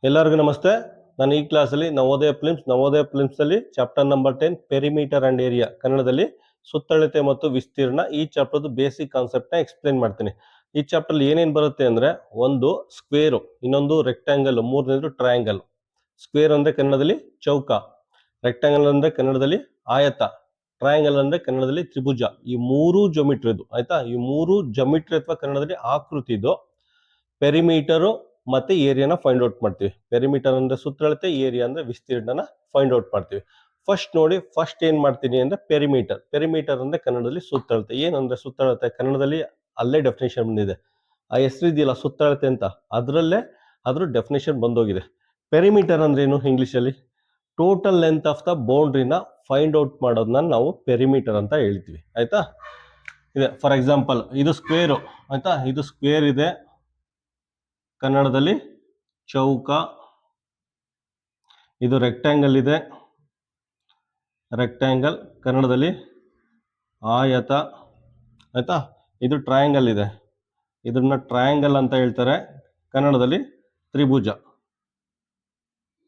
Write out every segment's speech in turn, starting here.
ಎಲ್ಲರಿಗೂ ನಮಸ್ತೆ. ನಾನು ಈ ಕ್ಲಾಸಲ್ಲಿ ನವೋದಯ ಫಿಲ್ಮ್ಸಲ್ಲಿ chapter number 10 perimeter and area ಕನ್ನಡದಲ್ಲಿ ಸುತ್ತಳತೆ ಮತ್ತು ವಿಸ್ತೀರ್ಣ ಈ ಚಾಪ್ಟರ್ದು ಬೇಸಿಕ್ ಕಾನ್ಸೆಪ್ಟ್ನ ಎಕ್ಸ್ಪ್ಲೇನ್ ಮಾಡ್ತೀನಿ. ಈ ಚಾಪ್ಟರ್ಲಿ ಏನೇನು ಬರುತ್ತೆ ಅಂದರೆ, ಒಂದು ಸ್ಕ್ವೇರು, ಇನ್ನೊಂದು ರೆಕ್ಟ್ಯಾಂಗಲ್, ಮೂರನೇದು ಟ್ರಯಾಂಗಲ್. ಸ್ಕ್ವೇರ್ ಅಂದರೆ ಕನ್ನಡದಲ್ಲಿ ಚೌಕ, ರೆಕ್ಟ್ಯಾಂಗಲ್ ಅಂದರೆ ಕನ್ನಡದಲ್ಲಿ ಆಯತ, ಟ್ರಯಾಂಗಲ್ ಅಂದರೆ ಕನ್ನಡದಲ್ಲಿ ತ್ರಿಭುಜ. ಈ ಮೂರು ಜೊಮಿಟ್ರಿದು ಆಯ್ತಾ, ಈ ಮೂರು ಜೊಮಿಟ್ರಿ ಅಥವಾ ಕನ್ನಡದಲ್ಲಿ ಆಕೃತಿದು ಪೆರಿಮೀಟರು ಮತ್ತೆ ಏರಿಯಾನ ಫೈಂಡ್ ಔಟ್ ಮಾಡ್ತೀವಿ. ಪೆರಿಮೀಟರ್ ಅಂದ್ರೆ ಸುತ್ತಳತೆ, ಏರಿಯಾ ಅಂದ್ರೆ ವಿಸ್ತೀರ್ಣನ ಫೈಂಡ್ ಔಟ್ ಮಾಡ್ತೀವಿ. ಫಸ್ಟ್ ಏನ್ ಮಾಡ್ತೀನಿ ಅಂದ್ರೆ ಪೆರಿಮೀಟರ್ ಅಂದ್ರೆ ಕನ್ನಡದಲ್ಲಿ ಸುತ್ತಳತೆ. ಏನಂದ್ರೆ ಸುತ್ತಳತೆ ಕನ್ನಡದಲ್ಲಿ ಅಲ್ಲೇ ಡೆಫಿನೇಷನ್ ಬಂದಿದೆ. ಆ ಹೆಸರು ಇದೆಯಲ್ಲ ಸುತ್ತಳತೆ ಅಂತ, ಅದರಲ್ಲೇ ಅದ್ರ ಡೆಫಿನೇಷನ್ ಬಂದೋಗಿದೆ. ಪೆರಿಮೀಟರ್ ಅಂದ್ರೆ ಏನು ಇಂಗ್ಲಿಷಲ್ಲಿ? ಟೋಟಲ್ ಲೆಂತ್ ಆಫ್ ದ ಬೌಂಡ್ರಿನ ಫೈಂಡ್ ಔಟ್ ಮಾಡೋದನ್ನ ನಾವು ಪೆರಿಮೀಟರ್ ಅಂತ ಹೇಳ್ತೀವಿ. ಆಯ್ತಾ, ಇದೆ ಫಾರ್ ಎಕ್ಸಾಂಪಲ್ ಇದು ಸ್ಕ್ವೇರು ಆಯ್ತಾ, ಇದು ಸ್ಕ್ವೇರ್ ಇದೆ ಕನ್ನಡದಲ್ಲಿ ಚೌಕ, ಇದು ರೆಕ್ಟ್ಯಾಂಗಲ್ ಇದೆ, ರೆಕ್ಟ್ಯಾಂಗಲ್ ಕನ್ನಡದಲ್ಲಿ ಆಯತ ಆಯ್ತಾ, ಇದು ಟ್ರಯಾಂಗಲ್ ಇದೆ, ಇದನ್ನ ಟ್ರಯಾಂಗಲ್ ಅಂತ ಹೇಳ್ತಾರೆ, ಕನ್ನಡದಲ್ಲಿ ತ್ರಿಭುಜ.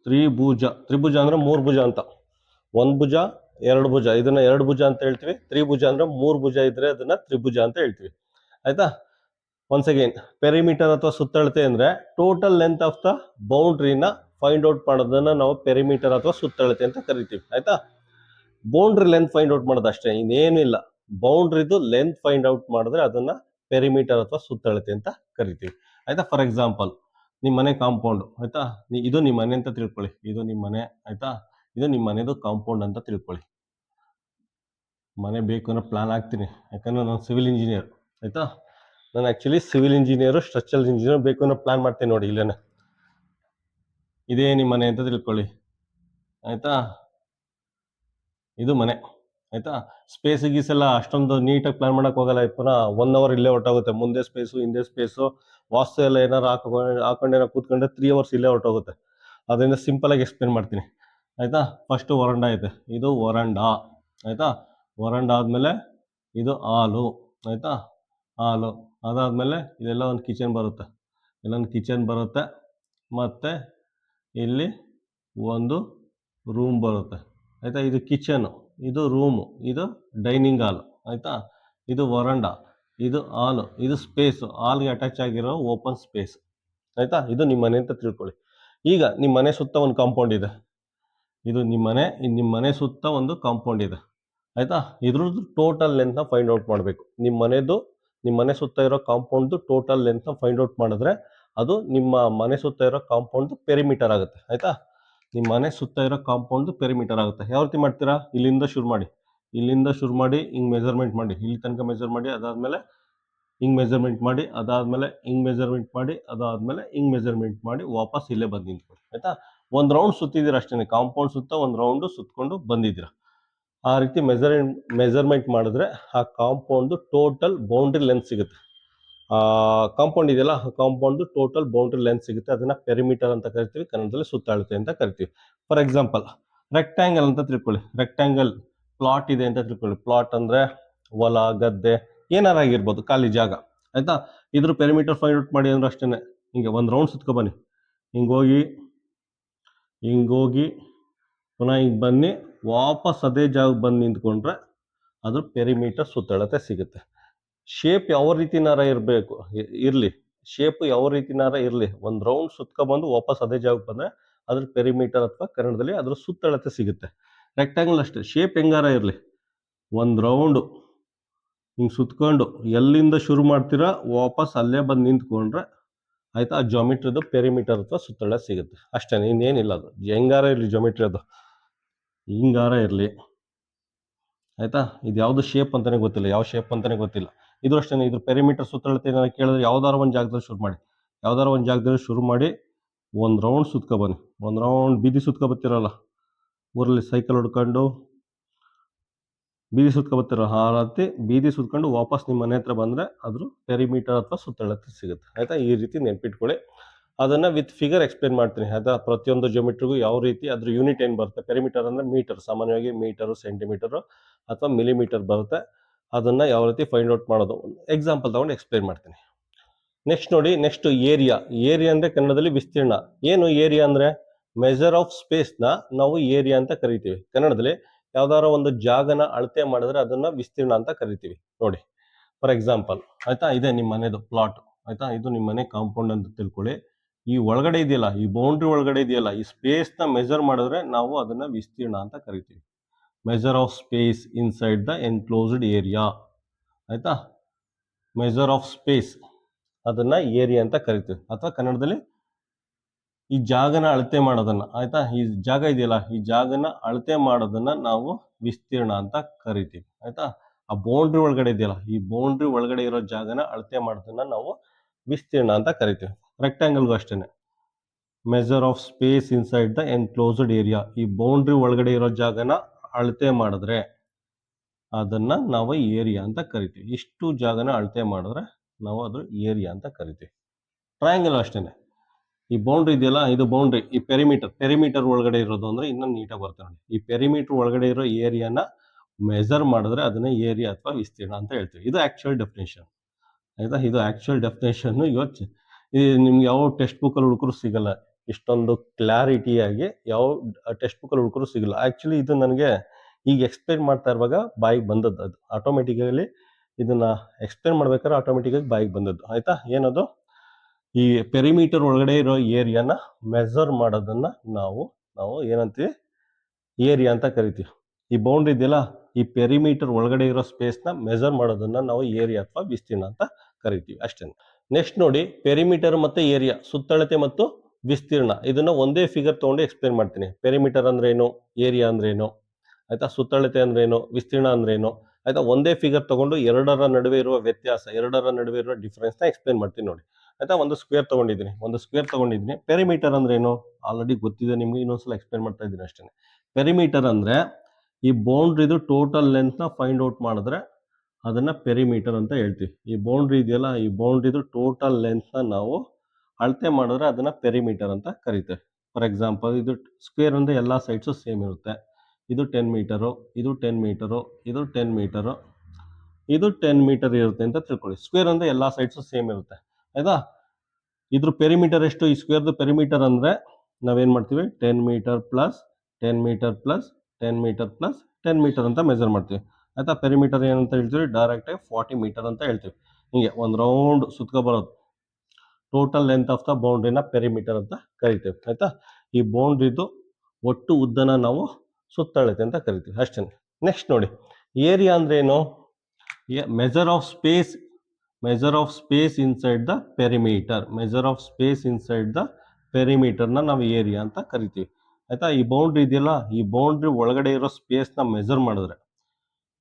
ತ್ರಿಭುಜ ಅಂದ್ರೆ ಮೂರು ಭುಜ ಅಂತ, ಒಂದು ಭುಜ ಎರಡು ಭುಜ, ಇದನ್ನ ಎರಡು ಭುಜ ಅಂತ ಹೇಳ್ತೀವಿ. ತ್ರಿಭುಜ ಅಂದ್ರೆ ಮೂರು ಭುಜ ಇದ್ರೆ ಅದನ್ನ ತ್ರಿಭುಜ ಅಂತ ಹೇಳ್ತೀವಿ. ಆಯ್ತಾ, ಒನ್ಸ್ ಅಗೇನ್ ಪೆರಿಮೀಟರ್ ಅಥವಾ ಸುತ್ತಳತೆ ಅಂದ್ರೆ ಟೋಟಲ್ ಲೆಂತ್ ಆಫ್ ದ ಬೌಂಡ್ರಿನ ಫೈಂಡ್ ಔಟ್ ಮಾಡೋದನ್ನ ನಾವು ಪೆರಿಮೀಟರ್ ಅಥವಾ ಸುತ್ತಳತೆ ಅಂತ ಕರಿತೀವಿ. ಆಯ್ತಾ, ಬೌಂಡ್ರಿ ಲೆಂತ್ ಫೈಂಡ್ ಔಟ್ ಮಾಡೋದು ಅಷ್ಟೇ, ಇನ್ನೇನಿಲ್ಲ. ಬೌಂಡ್ರಿದು ಲೆಂತ್ ಫೈಂಡ್ ಔಟ್ ಮಾಡಿದ್ರೆ ಅದನ್ನ ಪೆರಿಮೀಟರ್ ಅಥವಾ ಸುತ್ತಳತೆ ಅಂತ ಕರಿತೀವಿ. ಆಯ್ತಾ, ಫಾರ್ ಎಕ್ಸಾಂಪಲ್ ನಿಮ್ಮ ಮನೆ ಕಾಂಪೌಂಡ್ ಆಯ್ತಾ, ಇದು ನಿಮ್ಮ ಮನೆ ಅಂತ ತಿಳ್ಕೊಳ್ಳಿ, ಇದು ನಿಮ್ಮ ಮನೆ ಆಯ್ತಾ, ಇದು ನಿಮ್ಮ ಮನೆದು ಕಾಂಪೌಂಡ್ ಅಂತ ತಿಳ್ಕೊಳ್ಳಿ. ಮನೆ ಬೇಕು ಅನ್ನೋ ಪ್ಲಾನ್ ಹಾಕ್ತೀನಿ, ಯಾಕಂದ್ರೆ ನಾನು ಸಿವಿಲ್ ಇಂಜಿನಿಯರ್ ಆಯ್ತಾ. ನಾನು actually civil engineer, structural engineer ಬೇಕು ಅನ್ನೋ ಪ್ಲಾನ್ ಮಾಡ್ತೀನಿ ನೋಡಿ. ಇಲ್ಲೇನೆ ಇದೇ ನಿಮ್ಮ ಮನೆ ಅಂತ ತಿಳ್ಕೊಳ್ಳಿ ಆಯ್ತಾ, ಇದು ಮನೆ ಆಯ್ತಾ. ಸ್ಪೇಸ್ ಗೀಸೆಲ್ಲ ಅಷ್ಟೊಂದು ನೀಟಾಗಿ ಪ್ಲಾನ್ ಮಾಡಕ್ ಹೋಗಲ್ಲ, ಪುನಃ 1 hour ಇಲ್ಲೇ ಹೊರಟೋಗುತ್ತೆ. ಮುಂದೆ ಸ್ಪೇಸು ಹಿಂದೆ ಸ್ಪೇಸು ವಾಸ್ತು ಎಲ್ಲ ಏನಾರು ಹಾಕೊಂಡೇನೋ ಕೂತ್ಕೊಂಡ್ರೆ 3 hours ಇಲ್ಲೇ ಹೊರಟೋಗುತ್ತೆ. ಅದರಿಂದ ಸಿಂಪಲ್ ಆಗಿ ಎಕ್ಸ್ಪ್ಲೇನ್ ಮಾಡ್ತೀನಿ ಆಯ್ತಾ. ಫಸ್ಟ್ ವರಂಡ ಇದೆ, ಇದು ವರಂಡ ಆಯ್ತಾ. ವರಂಡ ಆದ್ಮೇಲೆ ಇದು ಹಾಲು ಆಯ್ತಾ, ಹಾಲು ಅದಾದ್ಮೇಲೆ ಇದೆಲ್ಲ ಒಂದು ಕಿಚನ್ ಬರುತ್ತೆ, ಇಲ್ಲೊಂದು ಕಿಚನ್ ಬರುತ್ತೆ, ಮತ್ತೆ ಇಲ್ಲಿ ಒಂದು ರೂಮ್ ಬರುತ್ತೆ ಆಯ್ತಾ. ಇದು ಕಿಚನ್, ಇದು ರೂಮು, ಇದು ಡೈನಿಂಗ್ ಹಾಲ್ ಆಯ್ತಾ. ಇದು ವರಂಡ, ಇದು ಹಾಲು, ಇದು ಸ್ಪೇಸ್, ಹಾಲ್ಗೆ ಅಟ್ಯಾಚ್ ಆಗಿರೋ ಓಪನ್ ಸ್ಪೇಸ್ ಆಯ್ತಾ. ಇದು ನಿಮ್ಮ ಮನೆ ಅಂತ ತಿಳ್ಕೊಳ್ಳಿ. ಈಗ ನಿಮ್ಮ ಮನೆ ಸುತ್ತ ಒಂದು ಕಾಂಪೌಂಡ್ ಇದೆ, ಇದು ನಿಮ್ಮ ಮನೆ ಸುತ್ತ ಒಂದು ಕಾಂಪೌಂಡ್ ಇದೆ ಆಯ್ತಾ. ಇದ್ರದ್ದು ಟೋಟಲ್ ಲೆಂತ್ನ ಫೈಂಡ್ ಔಟ್ ಮಾಡಬೇಕು. ನಿಮ್ಮ ಮನೆ ಸುತ್ತ ಇರೋ ಕಾಂಪೌಂಡ್ದು ಟೋಟಲ್ ಲೆಂತ್ನ ಫೈಂಡ್ ಔಟ್ ಮಾಡಿದ್ರೆ ಅದು ನಿಮ್ಮ ಮನೆ ಸುತ್ತ ಇರೋ ಕಾಂಪೌಂಡ್ ಪೆರಿಮೀಟರ್ ಆಗುತ್ತೆ ಆಯ್ತಾ. ನಿಮ್ಮ ಮನೆ ಸುತ್ತ ಇರೋ ಕಾಂಪೌಂಡ್ ಪೆರಿಮೀಟರ್ ಆಗುತ್ತೆ. ಯಾವ ರೀತಿ ಮಾಡ್ತೀರಾ? ಇಲ್ಲಿಂದ ಶುರು ಮಾಡಿ ಹಿಂಗ್ ಮೆಜರ್ಮೆಂಟ್ ಮಾಡಿ, ಇಲ್ಲಿ ತನಕ ಮೆಜರ್ ಮಾಡಿ, ಅದಾದ್ಮೇಲೆ ಹಿಂಗ್ ಮೆಜರ್ಮೆಂಟ್ ಮಾಡಿ, ಅದಾದ್ಮೇಲೆ ಹಿಂಗ್ ಮೆಜರ್ಮೆಂಟ್ ಮಾಡಿ, ಅದಾದ್ಮೇಲೆ ಹಿಂಗ್ ಮೆಜರ್ಮೆಂಟ್ ಮಾಡಿ, ವಾಪಸ್ ಇಲ್ಲೇ ಬಂದು ನಿಂತ್ಕೊಳ್ಳಿ ಆಯ್ತಾ. ಒಂದು ರೌಂಡ್ ಸುತ್ತಿದ್ದೀರಾ ಅಷ್ಟೇ, ಕಾಂಪೌಂಡ್ ಸುತ್ತ ಒಂದು ರೌಂಡ್ ಸುತ್ಕೊಂಡು ಬಂದಿದ್ದೀರಾ. ಆ ರೀತಿ ಮೆಜರ್ಮೆಂಟ್ ಮಾಡಿದ್ರೆ ಆ ಕಾಂಪೌಂಡ್ ಟೋಟಲ್ ಬೌಂಡ್ರಿ ಲೆಂತ್ ಸಿಗುತ್ತೆ. ಕಾಂಪೌಂಡ್ ಇದೆಯಲ್ಲ, ಕಾಂಪೌಂಡ್ ಟೋಟಲ್ ಬೌಂಡ್ರಿ ಲೆಂತ್ ಸಿಗುತ್ತೆ. ಅದನ್ನ ಪೆರಿಮೀಟರ್ ಅಂತ ಕರಿತೀವಿ, ಕನ್ನಡದಲ್ಲಿ ಸುತ್ತಳತೆ ಅಂತ ಕರಿತೀವಿ. ಫಾರ್ ಎಕ್ಸಾಂಪಲ್ ರೆಕ್ಟ್ಯಾಂಗಲ್ ಅಂತ ತಿಳ್ಕೊಳ್ಳಿ. ರೆಕ್ಟ್ಯಾಂಗಲ್ ಪ್ಲಾಟ್ ಇದೆ ಅಂತ ತಿಳ್ಕೊಳ್ಳಿ. ಪ್ಲಾಟ್ ಅಂದ್ರೆ ಹೊಲ, ಗದ್ದೆ ಏನಾರಾಗಿರ್ಬೋದು, ಖಾಲಿ ಜಾಗ ಆಯ್ತಾ. ಇದ್ರ ಪೆರಿಮೀಟರ್ ಫೈಂಡ್ ಔಟ್ ಮಾಡಿ ಅಂದ್ರೆ ಅಷ್ಟೇನೆ, ಹಿಂಗೆ ಒಂದು ರೌಂಡ್ ಸುತ್ಕೊ ಬನ್ನಿ, ಹಿಂಗೋಗಿ ಪುನಃ ಹಿಂಗೆ ಬನ್ನಿ, ವಾಪಸ್ ಅದೇ ಜಾಗಕ್ಕೆ ಬಂದು ನಿಂತ್ಕೊಂಡ್ರೆ ಅದು ಪೆರಿಮೀಟರ್ ಸುತ್ತಳತೆ ಸಿಗುತ್ತೆ. ಶೇಪ್ ಯಾವ ರೀತಿನಾರ ಇರಲಿ, ಶೇಪ್ ಯಾವ ರೀತಿನಾರ ಇರಲಿ, ಒಂದು ರೌಂಡ್ ಸುತ್ಕೊಬಂದು ವಾಪಸ್ ಅದೇ ಜಾಗಕ್ಕೆ ಬಂದರೆ ಅದ್ರ ಪೆರಿಮೀಟರ್ ಅಥವಾ ಕನ್ನಡದಲ್ಲಿ ಅದ್ರ ಸುತ್ತಳತೆ ಸಿಗುತ್ತೆ. ರೆಕ್ಟ್ಯಾಂಗಲ್ ಅಷ್ಟೇ, ಶೇಪ್ ಹೆಂಗಾರ ಇರಲಿ, ಒಂದು ರೌಂಡು ಹಿಂಗೆ ಸುತ್ಕೊಂಡು ಎಲ್ಲಿಂದ ಶುರು ಮಾಡ್ತೀರಾ ವಾಪಸ್ ಅಲ್ಲೇ ಬಂದು ನಿಂತ್ಕೊಂಡ್ರೆ ಆಯ್ತಾ, ಆ ಜಾಮಿಟ್ರಿದು ಪೆರಿಮೀಟರ್ ಅಥವಾ ಸುತ್ತಳತೆ ಸಿಗುತ್ತೆ ಅಷ್ಟೇ, ಇನ್ನೇನಿಲ್ಲ. ಅದು ಹೆಂಗಾರ ಇರಲಿ, ಜಾಮಿಟ್ರಿ ಅದು ಹಿಂಗಾರ ಇರಲಿ ಆಯ್ತಾ. ಇದು ಯಾವುದು ಶೇಪ್ ಅಂತಾನೆ ಗೊತ್ತಿಲ್ಲ, ಯಾವ ಶೇಪ್ ಅಂತಾನೆ ಗೊತ್ತಿಲ್ಲ. ಇದು ಅಷ್ಟೇ, ಇದ್ರ ಪೆರಿಮೀಟರ್ ಸುತ್ತಳತೆ ಏನಾದ್ರು ಕೇಳಿದ್ರೆ ಯಾವ್ದಾರ ಒಂದು ಜಾಗದಲ್ಲಿ ಶುರು ಮಾಡಿ ಒಂದು ರೌಂಡ್ ಸುತ್ಕೊ ಬನ್ನಿ. ಒಂದು ರೌಂಡ್ ಬೀದಿ ಸುತ್ಕೊ ಬರ್ತಿರಲ್ಲ ಊರಲ್ಲಿ, ಸೈಕಲ್ ಹೊಡ್ಕೊಂಡು ಬೀದಿ ಸುತ್ಕೊ ಬರ್ತಿರೋ ಆ ರೀತಿ ಬೀದಿ ಸುತ್ಕೊಂಡು ವಾಪಸ್ ನಿಮ್ಮ ಮನೆ ಹತ್ರ ಬಂದರೆ ಅದ್ರ ಪೆರಿಮೀಟರ್ ಅಥವಾ ಸುತ್ತಳತೆ ಸಿಗುತ್ತೆ ಆಯ್ತಾ. ಈ ರೀತಿ ನೆನ್ಪಿಟ್ಕೊಳ್ಳಿ. ಅದನ್ನು ವಿತ್ ಫಿಗರ್ ಎಕ್ಸ್ಪ್ಲೇನ್ ಮಾಡ್ತೀನಿ ಆಯ್ತಾ. ಪ್ರತಿಯೊಂದು ಜೊಮೆಟ್ರಿಗೂ ಯಾವ ರೀತಿ ಅದ್ರ ಯೂನಿಟ್ ಏನು ಬರುತ್ತೆ. ಪೆರಿಮೀಟರ್ ಅಂದರೆ ಮೀಟರ್, ಸಾಮಾನ್ಯವಾಗಿ ಮೀಟರು, ಸೆಂಟಿಮೀಟರು ಅಥವಾ ಮಿಲಿಮೀಟರ್ ಬರುತ್ತೆ. ಅದನ್ನು ಯಾವ ರೀತಿ ಫೈಂಡ್ ಔಟ್ ಮಾಡೋದು ಎಕ್ಸಾಂಪಲ್ ತಗೊಂಡು ಎಕ್ಸ್ಪ್ಲೇನ್ ಮಾಡ್ತೀನಿ. ನೆಕ್ಸ್ಟ್ ನೋಡಿ, ನೆಕ್ಸ್ಟ್ ಏರಿಯಾ. ಏರಿಯಾ ಅಂದ್ರೆ ಕನ್ನಡದಲ್ಲಿ ವಿಸ್ತೀರ್ಣ. ಏನು ಏರಿಯಾ ಅಂದ್ರೆ? ಮೆಜರ್ ಆಫ್ ಸ್ಪೇಸ್ ನ ನಾವು ಏರಿಯಾ ಅಂತ ಕರಿತೀವಿ. ಕನ್ನಡದಲ್ಲಿ ಯಾವ್ದಾರ ಒಂದು ಜಾಗನ ಅಳತೆ ಮಾಡಿದ್ರೆ ಅದನ್ನ ವಿಸ್ತೀರ್ಣ ಅಂತ ಕರಿತೀವಿ. ನೋಡಿ, ಫಾರ್ ಎಕ್ಸಾಂಪಲ್, ಆಯ್ತಾ, ಇದೆ ನಿಮ್ಮ ಮನೆದು ಪ್ಲಾಟ್, ಆಯ್ತಾ, ಇದು ನಿಮ್ಮ ಮನೆ ಕಾಂಪೌಂಡ್ ಅಂತ ತಿಳ್ಕೊಳ್ಳಿ. ಈ ಒಳಗಡೆ ಇದೆಯಲ್ಲ, ಈ ಬೌಂಡ್ರಿ ಒಳಗಡೆ ಇದೆಯಲ್ಲ, ಈ ಸ್ಪೇಸ್ ನ ಮೆಜರ್ ಮಾಡಿದ್ರೆ ನಾವು ಅದನ್ನ ವಿಸ್ತೀರ್ಣ ಅಂತ ಕರಿತೀವಿ. Measure of space inside the enclosed area, ಆಯ್ತಾ. ಮೆಜರ್ ಆಫ್ ಸ್ಪೇಸ್ ಅದನ್ನ ಏರಿಯಾ ಅಂತ ಕರಿತೀವಿ. ಅಥವಾ ಕನ್ನಡದಲ್ಲಿ ಈ ಜಾಗನ ಅಳತೆ ಮಾಡೋದನ್ನ, ಆಯ್ತಾ, ಈ ಜಾಗ ಇದೆಯಲ್ಲ, ಈ ಜಾಗನ ಅಳತೆ ಮಾಡೋದನ್ನ ನಾವು ವಿಸ್ತೀರ್ಣ ಅಂತ ಕರಿತೀವಿ. ಆಯ್ತಾ, ಆ ಬೌಂಡ್ರಿ ಒಳಗಡೆ ಇದೆಯಲ್ಲ, ಈ ಬೌಂಡ್ರಿ ಒಳಗಡೆ ಇರೋ ಜಾಗನ ಅಳತೆ ಮಾಡೋದನ್ನ ನಾವು ವಿಸ್ತೀರ್ಣ ಅಂತ ಕರಿತೀವಿ. ರೆಕ್ಟಾಂಗಲ್ಗೂ ಅಷ್ಟೇನೆ, measure of space inside the enclosed area. ಈ ಬೌಂಡ್ರಿ ಒಳಗಡೆ ಇರೋ ಜಾಗನ ಅಳತೆ ಮಾಡಿದ್ರೆ ಅದನ್ನ ನಾವು ಏರಿಯಾ ಅಂತ ಕರಿತೀವಿ. ಇಷ್ಟು ಜಾಗನ ಅಳತೆ ಮಾಡಿದ್ರೆ ನಾವು ಅದು ಏರಿಯಾ ಅಂತ ಕರಿತೀವಿ. ಟ್ರಯಾಂಗಲ್ ಅಷ್ಟೇನೆ, ಈ ಬೌಂಡ್ರಿ ಇದೆಯಲ್ಲ, ಇದು ಬೌಂಡ್ರಿ, ಈ ಪೆರಿಮೀಟರ್ ಒಳಗಡೆ ಇರೋದು ಅಂದ್ರೆ ಇನ್ನೂ ನೀಟಾಗಿ ಬರ್ತದೆ ನೋಡಿ. ಈ ಪೆರಿಮೀಟರ್ ಒಳಗಡೆ ಇರೋ ಏರಿಯಾನ ಮೆಜರ್ ಮಾಡಿದ್ರೆ ಅದನ್ನ ಏರಿಯಾ ಅಥವಾ ವಿಸ್ತೀರ್ಣ ಅಂತ ಹೇಳ್ತೀವಿ. ಇದು ಆಕ್ಚುಯಲ್ ಡೆಫಿನೇಷನ್, ಆಯ್ತಾ. ಇದು ಆಕ್ಚುಯಲ್ ಡೆಫಿನೇಷನ್. ಇವತ್ತು ನಿಮ್ಗೆ ಯಾವ ಟೆಕ್ಸ್ಟ್ ಬುಕ್ ಅಲ್ಲಿ ಹುಡುಕರು ಸಿಗಲ್ಲ, ಇಷ್ಟೊಂದು ಕ್ಲಾರಿಟಿಯಾಗಿ ಯಾವ ಟೆಕ್ಸ್ಟ್ ಬುಕ್ ಅಲ್ಲಿ ಹುಡುಕರು ಸಿಗಲ್ಲ. ಆಕ್ಚುಲಿ ಇದು ನನಗೆ ಈಗ ಎಕ್ಸ್ಪ್ಲೈನ್ ಮಾಡ್ತಾ ಇರುವಾಗ ಬಾಯಿಗೆ ಬಂದದ್ದು, ಅದು ಆಟೋಮೆಟಿಕಲಿ ಇದನ್ನ ಎಕ್ಸ್ಪ್ಲೈನ್ ಮಾಡ್ಬೇಕಾದ್ರೆ ಆಟೋಮೆಟಿಕಾಗಿ ಬಾಯಿಗೆ ಬಂದದ್ದು, ಆಯ್ತಾ. ಏನದು? ಈ ಪೆರಿಮೀಟರ್ ಒಳಗಡೆ ಇರೋ ಏರಿಯಾನ ಮೆಜರ್ ಮಾಡೋದನ್ನ ನಾವು ಏನಂತೀವಿ? ಏರಿಯಾ ಅಂತ ಕರಿತೀವಿ. ಈ ಬೌಂಡ್ರಿ ಇದೆಯಲ್ಲ, ಈ ಪೆರಿಮೀಟರ್ ಒಳಗಡೆ ಇರೋ ಸ್ಪೇಸ್ ನ ಮೆಜರ್ ಮಾಡೋದನ್ನ ನಾವು ಏರಿಯಾ ಅಥವಾ ವಿಸ್ತೀರ್ಣ ಅಂತ ಕರಿತೀವಿ ಅಷ್ಟೇ. ನೆಕ್ಸ್ಟ್ ನೋಡಿ, ಪೆರಿಮೀಟರ್ ಮತ್ತೆ ಏರಿಯಾ, ಸುತ್ತಳತೆ ಮತ್ತು ವಿಸ್ತೀರ್ಣ. ಇದನ್ನ ಒಂದೇ ಫಿಗರ್ ತಗೊಂಡು ಎಕ್ಸ್ಪ್ಲೇನ್ ಮಾಡ್ತೀನಿ. ಪೆರಿಮೀಟರ್ ಅಂದ್ರೆ ಏನು, ಏರಿಯಾ ಅಂದ್ರೆ ಏನು, ಆಯ್ತಾ, ಸುತ್ತಳತೆ ಅಂದ್ರೆ ಏನು, ವಿಸ್ತೀರ್ಣ ಅಂದ್ರೆ ಏನು, ಆಯ್ತಾ. ಒಂದೇ ಫಿಗರ್ ತಗೊಂಡು ಎರಡರ ನಡುವೆ ಇರುವ ವ್ಯತ್ಯಾಸ, ಎರಡರ ನಡುವೆ ಇರುವ ಡಿಫರೆನ್ಸ್ ನ ಎಕ್ಸ್ಪ್ಲೇನ್ ಮಾಡ್ತೀನಿ ನೋಡಿ, ಆಯ್ತಾ. ಒಂದು ಸ್ಕ್ವೇರ್ ತಗೊಂಡಿದ್ದೀನಿ. ಪೆರಿಮೀಟರ್ ಅಂದ್ರೆ ಏನು ಆಲ್ರೆಡಿ ಗೊತ್ತಿದೆ ನಿಮ್ಗೆ, ಇನ್ನೊಂದ್ಸಲ ಎಕ್ಸ್ಪ್ಲೇನ್ ಮಾಡ್ತಾ ಇದ್ದೀನಿ ಅಷ್ಟೇ. ಪೆರಿಮೀಟರ್ ಅಂದ್ರೆ ಈ ಬೌಂಡ್ರಿದು ಟೋಟಲ್ ಲೆಂತ್ ನ ಫೈಂಡ್ ಔಟ್ ಮಾಡಿದ್ರೆ ಅದನ್ನ ಪೆರಿಮೀಟರ್ ಅಂತ ಹೇಳ್ತೀವಿ. ಈ ಬೌಂಡ್ರಿ ಇದೆಯಲ್ಲ, ಈ ಬೌಂಡ್ರಿದು ಟೋಟಲ್ ಲೆಂತ್ ನ ನಾವು ಅಳತೆ ಮಾಡಿದ್ರೆ ಅದನ್ನ ಪೆರಿಮೀಟರ್ ಅಂತ ಕರಿತೇವೆ. ಫಾರ್ ಎಕ್ಸಾಂಪಲ್, ಇದು ಸ್ಕ್ವೇರ್ ಅಂದ್ರೆ ಎಲ್ಲಾ ಸೈಡ್ಸು ಸೇಮ್ ಇರುತ್ತೆ. ಇದು 10 ಮೀಟರು, ಇದು 10 ಮೀಟರು, ಇದು 10 ಮೀಟರು, ಇದು 10 ಮೀಟರ್ ಇರುತ್ತೆ ಅಂತ ತಿಳ್ಕೊಳ್ಳಿ. ಸ್ಕ್ವೇರ್ ಅಂದ್ರೆ ಎಲ್ಲಾ ಸೈಡ್ಸು ಸೇಮ್ ಇರುತ್ತೆ, ಆಯ್ತಾ. ಇದ್ರ ಪೆರಿಮೀಟರ್ ಎಷ್ಟು? ಈ ಸ್ಕ್ವೇರ್ದು ಪೆರಿಮೀಟರ್ ಅಂದ್ರೆ ನಾವೇನ್ ಮಾಡ್ತೀವಿ? 10 metre plus 10 metre plus 10 metre plus 10 metre ಅಂತ ಮೆಜರ್ ಮಾಡ್ತೀವಿ, ಆಯ್ತಾ. ಪೆರಿಮೀಟರ್ ಏನಂತ ಹೇಳ್ತೀವಿ? ಡೈರೆಕ್ಟ್ ಆಗಿ 40 ಮೀಟರ್ ಅಂತ ಹೇಳ್ತೀವಿ. ಹಿಂಗೆ ಒಂದು ರೌಂಡ್ ಸುತ್ಕೊ ಬರೋದು, ಟೋಟಲ್ ಲೆಂತ್ ಆಫ್ ದ ಬೌಂಡ್ರಿನ ಪೆರಿಮೀಟರ್ ಅಂತ ಕರಿತೇವೆ, ಆಯ್ತಾ. ಈ ಬೌಂಡ್ರಿದು ಒಟ್ಟು ಉದ್ದನ ನಾವು ಸುತ್ತಳತೆ ಅಂತ ಕರಿತೀವಿ ಅಷ್ಟೇ. ನೆಕ್ಸ್ಟ್ ನೋಡಿ, ಏರಿಯಾ ಅಂದ್ರೆ ಏನು? Measure of space inside the perimeter. Measure of space inside the ಪೆರಿಮೀಟರ್ನ ನಾವು ಏರಿಯಾ ಅಂತ ಕರಿತೀವಿ, ಆಯ್ತಾ. ಈ ಬೌಂಡ್ರಿ ಇದೆಯಲ್ಲ, ಈ ಬೌಂಡ್ರಿ ಒಳಗಡೆ ಇರೋ ಸ್ಪೇಸ್ ನ ಮೆಜರ್ ಮಾಡಿದ್ರೆ,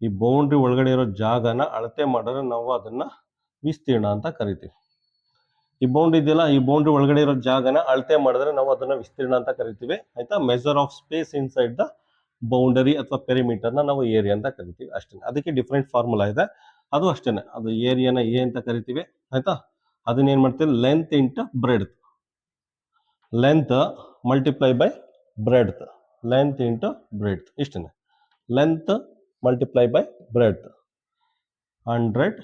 ಈ ಬೌಂಡ್ರಿ ಒಳಗಡೆ ಇರೋ ಜಾಗನ ಅಳತೆ ಮಾಡಿದ್ರೆ ನಾವು ಅದನ್ನ ವಿಸ್ತೀರ್ಣ ಅಂತ ಕರಿತೀವಿ. ಈ ಬೌಂಡ್ರಿ ಇದೆಯಲ್ಲ, ಈ ಬೌಂಡ್ರಿ ಒಳಗಡೆ ಇರೋ ಜಾಗನ ಅಳತೆ ಮಾಡಿದ್ರೆ ನಾವು ಅದನ್ನ ವಿಸ್ತೀರ್ಣ ಅಂತ ಕರಿತೀವಿ, ಆಯ್ತಾ. Measure of space inside the boundary ಅಥವಾ ಪೆರಿಮೀಟರ್ನ ನಾವು ಏರಿಯಾ ಅಂತ ಕರಿತೀವಿ ಅಷ್ಟೇ. ಅದಕ್ಕೆ ಡಿಫ್ರೆಂಟ್ ಫಾರ್ಮುಲಾ ಇದೆ, ಅದು ಅಷ್ಟೇನೆ. ಅದು ಏರಿಯಾನ ಎ ಅಂತ ಕರಿತೀವಿ, ಆಯ್ತಾ. ಅದನ್ನ ಏನ್ ಮಾಡ್ತೀವಿ? Length into breadth, length multiply by breadth, length into breadth, ಇಷ್ಟೇನೆ. Length multiply by breadth, 100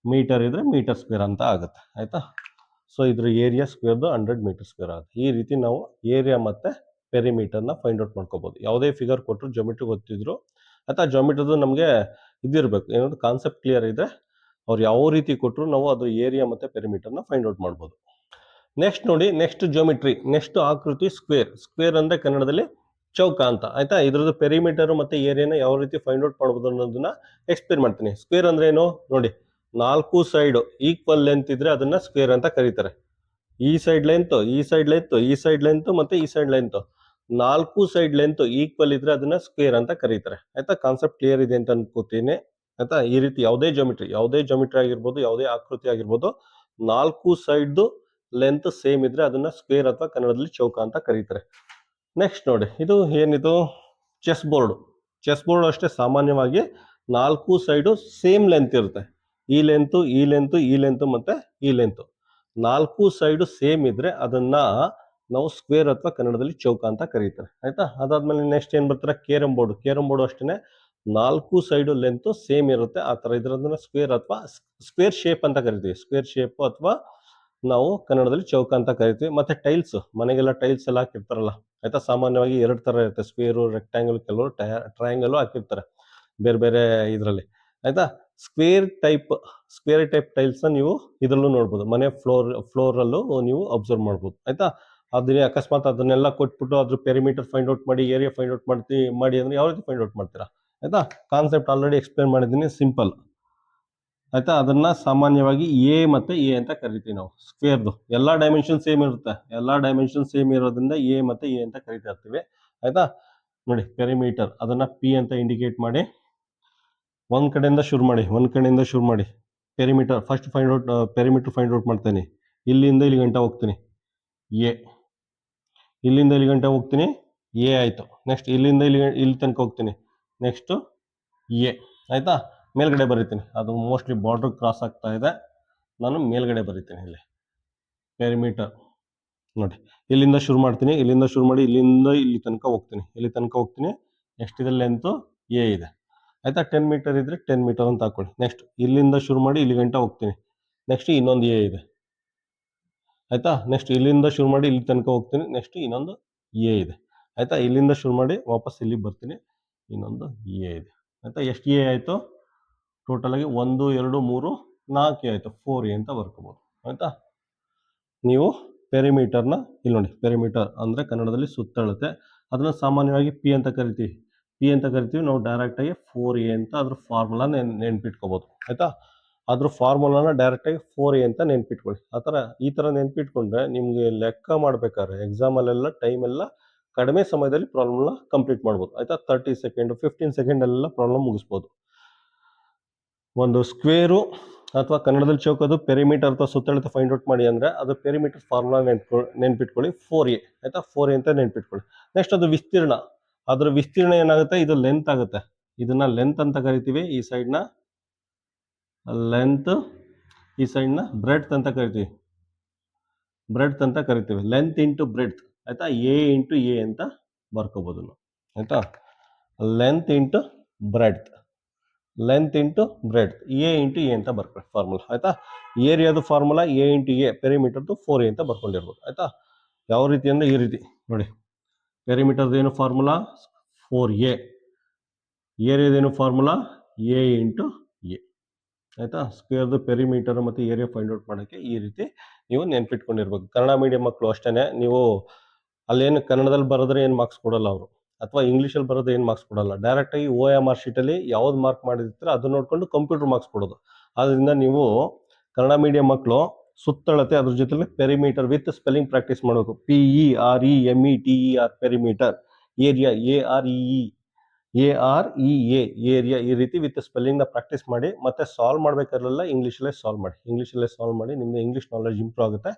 metre ಇದ್ರೆ ಮೀಟರ್ ಸ್ಕ್ವೇರ್ ಅಂತ ಆಗುತ್ತೆ, ಆಯ್ತಾ. ಸೊ ಇದ್ರ ಏರಿಯಾ ಸ್ಕ್ವೇರ್ದು 100 ಮೀಟರ್ ಸ್ಕ್ವೇರ್ ಆಗುತ್ತೆ. ಈ ರೀತಿ ನಾವು ಏರಿಯಾ ಮತ್ತೆ ಪೆರಿಮೀಟರ್ನ ಫೈಂಡ್ ಔಟ್ ಮಾಡ್ಕೋಬಹುದು. ಯಾವುದೇ ಫಿಗರ್ ಕೊಟ್ಟರು, ಜೊಮೆಟ್ರಿ ಗೊತ್ತಿದ್ರು, ಆಯ್ತಾ. ಜೊಮೆಟ್ರಿದು ನಮಗೆ ಇದಿರಬೇಕು, ಏನಂದ್ರೆ ಕಾನ್ಸೆಪ್ಟ್ ಕ್ಲಿಯರ್ ಇದೆ. ಅವ್ರು ಯಾವ ರೀತಿ ಕೊಟ್ಟರು ನಾವು ಅದು ಏರಿಯಾ ಮತ್ತೆ ಪೆರಿಮೀಟರ್ನ ಫೈಂಡ್ ಔಟ್ ಮಾಡ್ಬೋದು. ನೆಕ್ಸ್ಟ್ ನೋಡಿ, ನೆಕ್ಸ್ಟ್ ಜೋಮೆಟ್ರಿ, ನೆಕ್ಸ್ಟ್ ಆಕೃತಿ ಸ್ಕ್ವೇರ್. ಸ್ಕ್ವೇರ್ ಅಂದ್ರೆ ಕನ್ನಡದಲ್ಲಿ ಚೌಕ ಅಂತ, ಆಯ್ತಾ. ಇದ್ರದ್ದು ಪೆರಿಮೀಟರ್ ಮತ್ತೆ ಏರಿಯಾನ ಯಾವ ರೀತಿ ಫೈಂಡ್ ಔಟ್ ಮಾಡ್ಬೋದು ಅನ್ನೋದನ್ನ ಎಕ್ಸ್ಪ್ಲೇನ್ ಮಾಡ್ತೀನಿ. ಸ್ಕ್ವೇರ್ ಅಂದ್ರೆ ಏನು ನೋಡಿ, 4 ಸೈಡ್ ಈಕ್ವಲ್ ಲೆಂತ್ ಇದ್ರೆ ಅದನ್ನ ಸ್ಕ್ವೇರ್ ಅಂತ ಕರೀತಾರೆ. ಈ ಸೈಡ್ ಲೆಂತ್, ಈ ಸೈಡ್ ಲೆಂತ್, ಈ ಸೈಡ್ ಲೆಂತ್ ಮತ್ತೆ ಈ side length, 4 side length equal ಇದ್ರೆ ಅದನ್ನ ಸ್ಕ್ವೇರ್ ಅಂತ ಕರೀತಾರೆ, ಆಯ್ತಾ. ಕಾನ್ಸೆಪ್ಟ್ ಕ್ಲಿಯರ್ ಇದೆ ಅಂತ ಅನ್ಕೋತೀನಿ, ಆಯ್ತಾ. ಈ ರೀತಿ ಯಾವುದೇ ಜೊಮೆಟ್ರಿ ಆಗಿರ್ಬೋದು, ಯಾವುದೇ ಆಕೃತಿ ಆಗಿರ್ಬೋದು, 4 ಸೈಡ್ದು ಲೆಂತ್ ಸೇಮ್ ಇದ್ರೆ ಅದನ್ನ ಸ್ಕ್ವೇರ್ ಅಥವಾ ಕನ್ನಡದಲ್ಲಿ ಚೌಕ ಅಂತ ಕರೀತಾರೆ. ನೆಕ್ಸ್ಟ್ ನೋಡಿ, ಇದು ಏನಿದು? ಚೆಸ್ ಬೋರ್ಡ್ ಅಷ್ಟೇ. ಸಾಮಾನ್ಯವಾಗಿ 4 ಸೈಡು ಸೇಮ್ ಲೆಂತ್ ಇರುತ್ತೆ. ಈ ಲೆಂತ್ ಮತ್ತೆ ಈ ಲೆಂತ್ 4 ಸೈಡು ಸೇಮ್ ಇದ್ರೆ ಅದನ್ನ ನಾವು ಸ್ಕ್ವೇರ್ ಅಥವಾ ಕನ್ನಡದಲ್ಲಿ ಚೌಕ ಅಂತ ಕರೀತಾರೆ, ಆಯ್ತಾ. ಅದಾದ್ಮೇಲೆ ನೆಕ್ಸ್ಟ್ ಏನ್ ಬರ್ತಾರೆ? ಕೇರಂ ಬೋರ್ಡ್ ಅಷ್ಟೇನೆ. 4 ಸೈಡು ಲೆಂತ್ ಸೇಮ್ ಇರುತ್ತೆ, ಆ ತರ ಇದ್ರದನ್ನ ಸ್ಕ್ವೇರ್ ಅಥವಾ ಸ್ಕ್ವೇರ್ ಶೇಪ್ ಅಂತ ಕರಿತೀವಿ. ಸ್ಕ್ವೇರ್ ಶೇಪ್ ಅಥವಾ ನಾವು ಕನ್ನಡದಲ್ಲಿ ಚೌಕ ಅಂತ ಕರಿತೀವಿ. ಮತ್ತೆ ಟೈಲ್ಸ್, ಮನೆಗೆಲ್ಲ ಟೈಲ್ಸ್ ಎಲ್ಲ ಹಾಕಿರ್ತಾರಲ್ಲ ಆಯ್ತಾ, ಸಾಮಾನ್ಯವಾಗಿ ಎರಡು ತರ ಇರುತ್ತೆ, ಸ್ಕ್ವೇರು, ರೆಕ್ಟ್ಯಾಂಗಲ್, ಕೆಲವರು ಟ್ರಯಾಂಗಲ್ ಹಾಕಿರ್ತಾರೆ ಬೇರೆ ಬೇರೆ ಇದರಲ್ಲಿ ಆಯ್ತಾ. ಸ್ಕ್ವೇರ್ ಟೈಪ್ ಟೈಲ್ಸ್ ನೀವು ಇದರಲ್ಲೂ ನೋಡ್ಬೋದು, ಮನೆ ಫ್ಲೋರಲ್ಲೂ ನೀವು ಅಬ್ಸರ್ವ್ ಮಾಡ್ಬೋದು ಆಯ್ತಾ. ಅದನ್ನೇ ಅಕಸ್ಮಾತ್ ಅದನ್ನೆಲ್ಲ ಕೊಟ್ಬಿಟ್ಟು ಅದ್ರ ಪೆರಿಮೀಟರ್ ಫೈಂಡ್ ಔಟ್ ಮಾಡಿ, ಏರಿಯಾ ಫೈಂಡ್ ಔಟ್ ಮಾಡಿ ಅಂದ್ರೆ ಯಾವ ರೀತಿ ಫೈಂಡ್ ಔಟ್ ಮಾಡ್ತೀರಾ ಆಯ್ತಾ. ಕಾನ್ಸೆಪ್ಟ್ ಆಲ್ರೆಡಿ ಎಕ್ಸ್ಪ್ಲೇನ್ ಮಾಡಿದ್ದೀನಿ, ಸಿಂಪಲ್ ಆಯ್ತಾ. ಅದನ್ನ ಸಾಮಾನ್ಯವಾಗಿ ಎ ಮತ್ತೆ ಎ ಅಂತ ಕರಿತೀವಿ ನಾವು. ಸ್ಕ್ವೇರ್ದು ಎಲ್ಲಾ ಡೈಮೆನ್ಷನ್ ಸೇಮ್ ಇರುತ್ತೆ, ಎಲ್ಲಾ ಡೈಮೆನ್ಷನ್ ಸೇಮ್ ಇರೋದ್ರಿಂದ ಎ ಮತ್ತೆ ಎ ಅಂತ ಕರಿತಾ ಇರ್ತೀವಿ ಆಯ್ತಾ. ನೋಡಿ ಪೆರಿಮೀಟರ್, ಅದನ್ನ ಪಿ ಅಂತ ಇಂಡಿಕೇಟ್ ಮಾಡಿ ಒಂದ್ ಕಡೆಯಿಂದ ಶುರು ಮಾಡಿ perimeter first find out, perimeter find out ಮಾಡ್ತೇನೆ. ಇಲ್ಲಿಂದ ಇಲ್ಲಿ ಗಂಟ ಹೋಗ್ತೀನಿ ಎ, ಇಲ್ಲಿಂದ ಇಲ್ಲಿ ಗಂಟ ಹೋಗ್ತೀನಿ ಎ ಆಯ್ತು. ನೆಕ್ಸ್ಟ್ ಇಲ್ಲಿಂದ ಇಲ್ಲಿ ತನಕ ಹೋಗ್ತೀನಿ, ನೆಕ್ಸ್ಟ್ ಎ ಆಯ್ತಾ. ಮೇಲ್ಗಡೆ ಬರೀತೀನಿ, ಅದು ಮೋಸ್ಟ್ಲಿ ಬಾರ್ಡರ್ ಕ್ರಾಸ್ ಆಗ್ತಾ ಇದೆ, ನಾನು ಮೇಲ್ಗಡೆ ಬರೀತೀನಿ ಇಲ್ಲಿ ಪೆರಿಮೀಟರ್. ನೋಡಿ ಇಲ್ಲಿಂದ ಶುರು ಮಾಡ್ತೀನಿ, ಇಲ್ಲಿಂದ ಶುರು ಮಾಡಿ ಇಲ್ಲಿಂದ ಇಲ್ಲಿ ತನಕ ಹೋಗ್ತೀನಿ. ನೆಕ್ಸ್ಟ್ ಇದೆ ಲೆಂತ್ ಎ ಇದೆ ಆಯ್ತಾ. 10 ಮೀಟರ್ ಇದ್ರೆ 10 ಮೀಟರ್ ಅಂತ ಹಾಕೊಳ್ಳಿ. ನೆಕ್ಸ್ಟ್ ಇಲ್ಲಿಂದ ಶುರು ಮಾಡಿ ಇಲ್ಲಿ ಗಂಟ ಹೋಗ್ತೀನಿ, ನೆಕ್ಸ್ಟ್ ಇನ್ನೊಂದು ಎ ಇದೆ ಆಯ್ತಾ. ನೆಕ್ಸ್ಟ್ ಇಲ್ಲಿಂದ ಶುರು ಮಾಡಿ ಇಲ್ಲಿ ತನಕ ಹೋಗ್ತೀನಿ, ನೆಕ್ಸ್ಟ್ ಇನ್ನೊಂದು ಎ ಇದೆ ಆಯ್ತಾ. ಇಲ್ಲಿಂದ ಶುರು ಮಾಡಿ ವಾಪಸ್ ಇಲ್ಲಿ ಬರ್ತೀನಿ, ಇನ್ನೊಂದು ಎ ಇದೆ ಆಯ್ತಾ. ಎಷ್ಟು ಎ ಆಯ್ತು ಟೋಟಲ್ ಆಗಿ? 1 2 3 4 ಆಯ್ತು, 4 ಎ ಅಂತ ಬರ್ಕೋಬಹುದು ಆಯ್ತಾ. ನೀವು ಪೆರಿಮೀಟರ್ನ ಇಲ್ಲಿ ನೋಡಿ, ಪೆರಿಮೀಟರ್ ಅಂದ್ರೆ ಕನ್ನಡದಲ್ಲಿ ಸುತ್ತಳತೆ, ಅದನ್ನ ಸಾಮಾನ್ಯವಾಗಿ ಪಿ ಅಂತ ಕರಿತೀವಿ ನಾವು. ಡೈರೆಕ್ಟ್ ಆಗಿ 4a ಅಂತ ಅದ್ರ ಫಾರ್ಮುಲಾ ನೆನ್ಪಿಟ್ಕೋಬಹುದು ಆಯ್ತಾ. ಅದ್ರ ಫಾರ್ಮುಲಾನ ಡೈರೆಕ್ಟ್ ಆಗಿ 4a ಅಂತ ನೆನ್ಪಿಟ್ಕೊಳ್ಳಿ. ಈ ತರ ನೆನ್ಪಿಟ್ಕೊಂಡ್ರೆ ನಿಮ್ಗೆ ಲೆಕ್ಕ ಮಾಡ್ಬೇಕಾದ್ರೆ ಎಕ್ಸಾಮ್ ಅಲ್ಲೆಲ್ಲ ಟೈಮ್ ಎಲ್ಲ ಕಡಿಮೆ ಸಮಯದಲ್ಲಿ ಪ್ರಾಬ್ಲಮ್ನ ಕಂಪ್ಲೀಟ್ ಮಾಡ್ಬೋದು ಆಯ್ತಾ. 30 ಸೆಕೆಂಡ್ 15 ಸೆಕೆಂಡ್ ಎಲ್ಲ ಪ್ರಾಬ್ಲಮ್ ಮುಗಿಸ್ಬೋದು. ಒಂದು ಸ್ಕ್ವೇರು ಅಥವಾ ಕನ್ನಡದಲ್ಲಿ ಚೌಕದು ಪೆರಿಮೀಟರ್ ಅಥವಾ ಸುತ್ತಳತೆ ಫೈಂಡ್ ಔಟ್ ಮಾಡಿ ಅಂದ್ರೆ ಅದು ಪೆರಿಮೀಟರ್ ಫಾರ್ಮುಲಾ ನೆನ್ಪಿಟ್ಕೊಳ್ಳಿ 4a ಆಯ್ತಾ. 4a ಅಂತ ನೆನ್ಪಿಟ್ಕೊಳ್ಳಿ. ನೆಕ್ಸ್ಟ್ ಅದು ವಿಸ್ತೀರ್ಣ, ಅದ್ರ ವಿಸ್ತೀರ್ಣ ಏನಾಗುತ್ತೆ, ಇದು ಲೆಂತ್ ಆಗುತ್ತೆ. ಇದನ್ನ ಲೆಂತ್ ಅಂತ ಕರಿತೀವಿ, ಈ ಸೈಡ್ ನ ಲೆಂತ್, ಈ ಸೈಡ್ ನ ಬ್ರೆಡ್ತ್ ಅಂತ ಕರಿತೀವಿ. ಲೆಂತ್ ಇಂಟು ಬ್ರೆಡ್ತ್ ಆಯ್ತಾ. ಎ ಇಂಟು ಎ ಅಂತ ಬರ್ಕೋಬಹುದು ಆಯ್ತಾ. Length into breadth A into A ಅಂತ ಬರ್ಕೊಳ್ಳಿ ಫಾರ್ಮುಲಾ ಆಯ್ತಾ. ಏರಿಯಾದ ಫಾರ್ಮುಲಾ ಎ ಇಂಟು ಎ, ಪೆರಿಮೀಟರ್ದು 4a ಅಂತ ಬರ್ಕೊಂಡಿರ್ಬೋದು ಆಯ್ತಾ. ಯಾವ ರೀತಿ ಅಂದ್ರೆ ಈ ರೀತಿ ನೋಡಿ, ಪೆರಿಮೀಟರ್ದು ಏನು ಫಾರ್ಮುಲಾ 4a, ಏರಿಯಾದೇನು ಫಾರ್ಮುಲಾ ಎ ಇಂಟು ಎ ಆಯ್ತಾ. ಸ್ಕ್ವೇರ್ದು ಪೆರಿಮೀಟರ್ ಮತ್ತೆ ಏರಿಯಾ ಫೈಂಡ್ ಔಟ್ ಮಾಡೋಕ್ಕೆ ಈ ರೀತಿ ನೀವು ನೆನ್ಪಿಟ್ಕೊಂಡಿರ್ಬೇಕು. ಕನ್ನಡ ಮೀಡಿಯಂ ಮಕ್ಕಳು ಅಷ್ಟೇನೆ, ನೀವು ಅಲ್ಲೇನು ಕನ್ನಡದಲ್ಲಿ ಬರೆದ್ರೆ ಏನು ಮಾರ್ಕ್ಸ್ ಕೊಡಲ್ಲ ಅವರು, ಅಥವಾ ಇಂಗ್ಲೀಷಲ್ಲಿ ಬರೋದು ಏನು ಮಾರ್ಕ್ಸ್ ಕೊಡಲ್ಲ. ಡೈರೆಕ್ಟ್ ಆಗಿ OMR ಶೀಟಲ್ಲಿ ಯಾವ್ದು ಮಾರ್ಕ್ ಮಾಡಿರ್ತೀರೋ ಅದನ್ನ ನೋಡ್ಕೊಂಡು ಕಂಪ್ಯೂಟರ್ ಮಾರ್ಕ್ಸ್ ಕೊಡೋದು. ಆದ್ರಿಂದ ನೀವು ಕನ್ನಡ ಮೀಡಿಯಂ ಮಕ್ಕಳು ಸುತ್ತಳತೆ ಅದ್ರ ಜೊತೆಲಿ ಪೆರಿಮೀಟರ್ ವಿತ್ ಸ್ಪೆಲ್ಲಿಂಗ್ ಪ್ರಾಕ್ಟೀಸ್ ಮಾಡಬೇಕು. PEREMETER perimeter, area AREA area, ಈ ರೀತಿ ವಿತ್ ಸ್ಪೆಲ್ಲಿಂಗ್ ನ ಪ್ರಾಕ್ಟೀಸ್ ಮಾಡಿ. ಮತ್ತೆ ಸಾಲ್ವ್ ಮಾಡ್ಬೇಕಾದ್ರೆಲ್ಲ ಇಂಗ್ಲೀಷಲ್ಲೇ ಸಾಲ್ವ್ ಮಾಡಿ, ನಿಮ್ದು ಇಂಗ್ಲೀಷ್ ನಾಲೆಜ್ ಇಂಪ್ರೂವ್ ಆಗುತ್ತೆ.